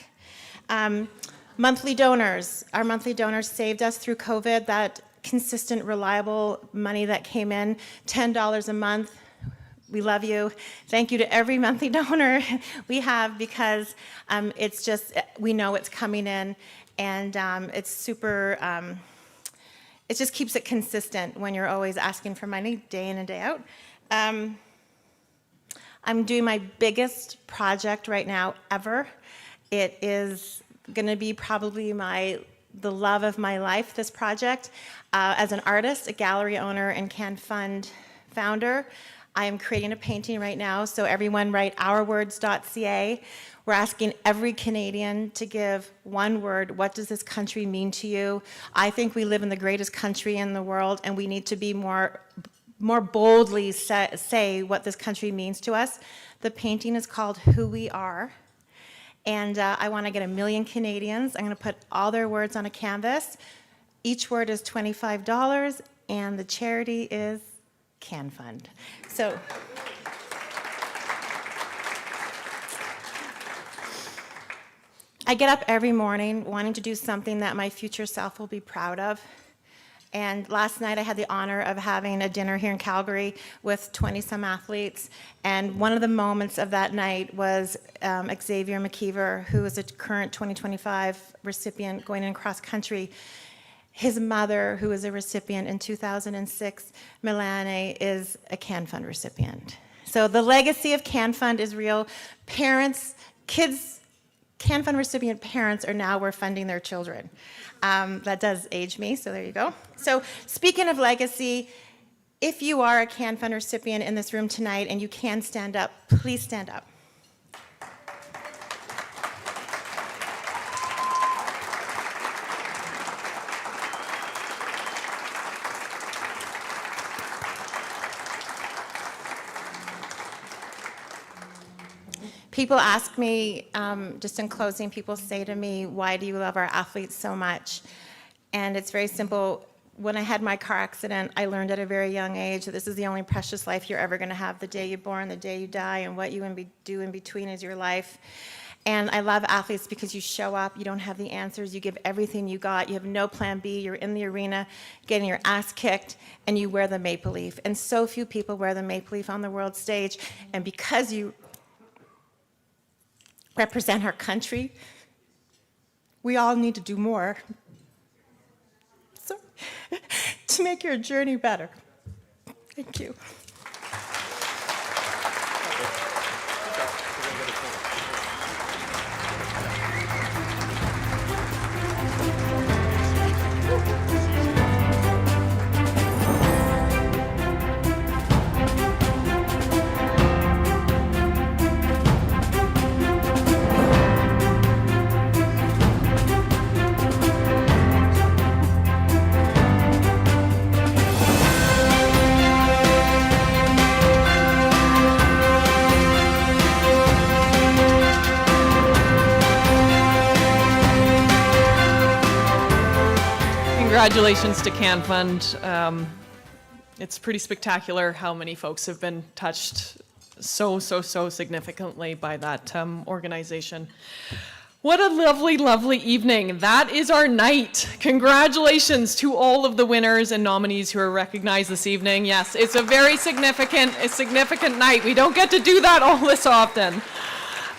Monthly donors. Our monthly donors saved us through COVID. That consistent, reliable money that came in, $10 a month. We love you. Thank you to every monthly donor we have, because it's just, we know it's coming in, and it's super, it just keeps it consistent when you're always asking for money day in and day out. I'm doing my biggest project right now ever. It is going to be probably the love of my life, this project. As an artist, a gallery owner, and Can Fund founder, I am creating a painting right now, so everyone write ourwords.ca. We're asking every Canadian to give one word. What does this country mean to you? I think we live in the greatest country in the world, and we need to be more boldly say what this country means to us. The painting is called Who We Are. And I want to get 1 million Canadians. I'm going to put all their words on a canvas. Each word is $25, and the charity is Can Fund. So I get up every morning wanting to do something that my future self will be proud of. And last night I had the honor of having a dinner here in Calgary with 20-some athletes. And one of the moments of that night was Xavier McKeever, who is a current 2025 recipient going in cross country. His mother, who is a recipient in 2006, Milane, is a Can Fund recipient. So the legacy of Can Fund is real. Parents, kids, Can Fund recipient parents are now we're funding their children. That does age me, so there you go. So speaking of legacy, if you are a Can Fund recipient in this room tonight and you can stand up, please stand up. People ask me, just in closing, people say to me, why do you love our athletes so much? And it's very simple. When I had my car accident, I learned at a very young age that this is the only precious life you're ever going to have, the day you're born, the day you die, and what you do in between is your life. And I love athletes because you show up, you don't have the answers, you give everything you got, you have no plan B, you're in the arena getting your ass kicked, and you wear the maple leaf. And so few people wear the maple leaf on the world stage, and because you represent our country, we all need to do more to make your journey better. Thank you. Congratulations to Can Fund. It's pretty spectacular how many folks have been touched so significantly by that organization. What a lovely evening. That is our night. Congratulations to all of the winners and nominees who are recognized this evening. Yes, it's a very significant night. We don't get to do that all this often.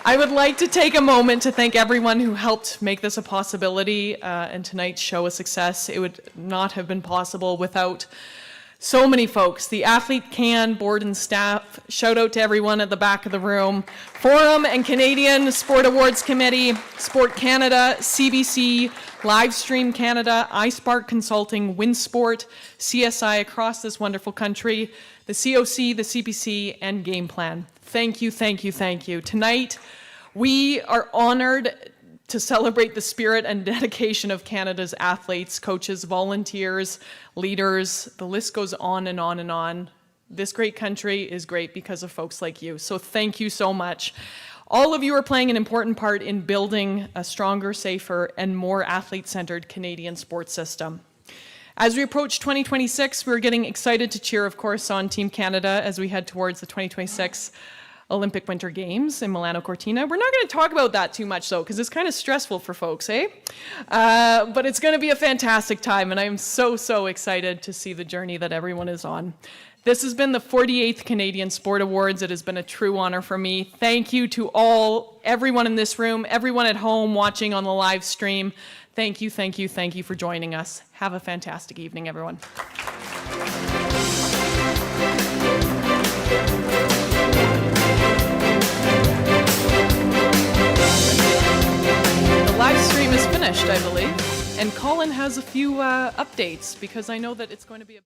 I would like to take a moment to thank everyone who helped make this a possibility and tonight's show a success. It would not have been possible without so many folks. The Athlete Can board and staff, shout out to everyone at the back of the room. Forum and Canadian Sport Awards Committee, Sport Canada, CBC, Livestream Canada, iSpark Consulting, WinSport, CSI across this wonderful country, the COC, the CPC, and Game Plan. Thank you. Tonight, we are honored to celebrate the spirit and dedication of Canada's athletes, coaches, volunteers, leaders. The list goes on and on and on. This great country is great because of folks like you. So thank you so much. All of you are playing an important part in building a stronger, safer, and more athlete-centered Canadian sports system. As we approach 2026, we're getting excited to cheer, of course, on Team Canada as we head towards the 2026 Olympic Winter Games in Milano Cortina. We're not going to talk about that too much, though, because it's kind of stressful for folks, eh? But it's going to be a fantastic time, and I'm so excited to see the journey that everyone is on. This has been the 48th Canadian Sport Awards. It has been a true honor for me. Thank you to everyone in this room, everyone at home watching on the live stream. Thank you for joining us. Have a fantastic evening, everyone. The live stream is finished, I believe, and Colin has a few updates because I know that it's going to be a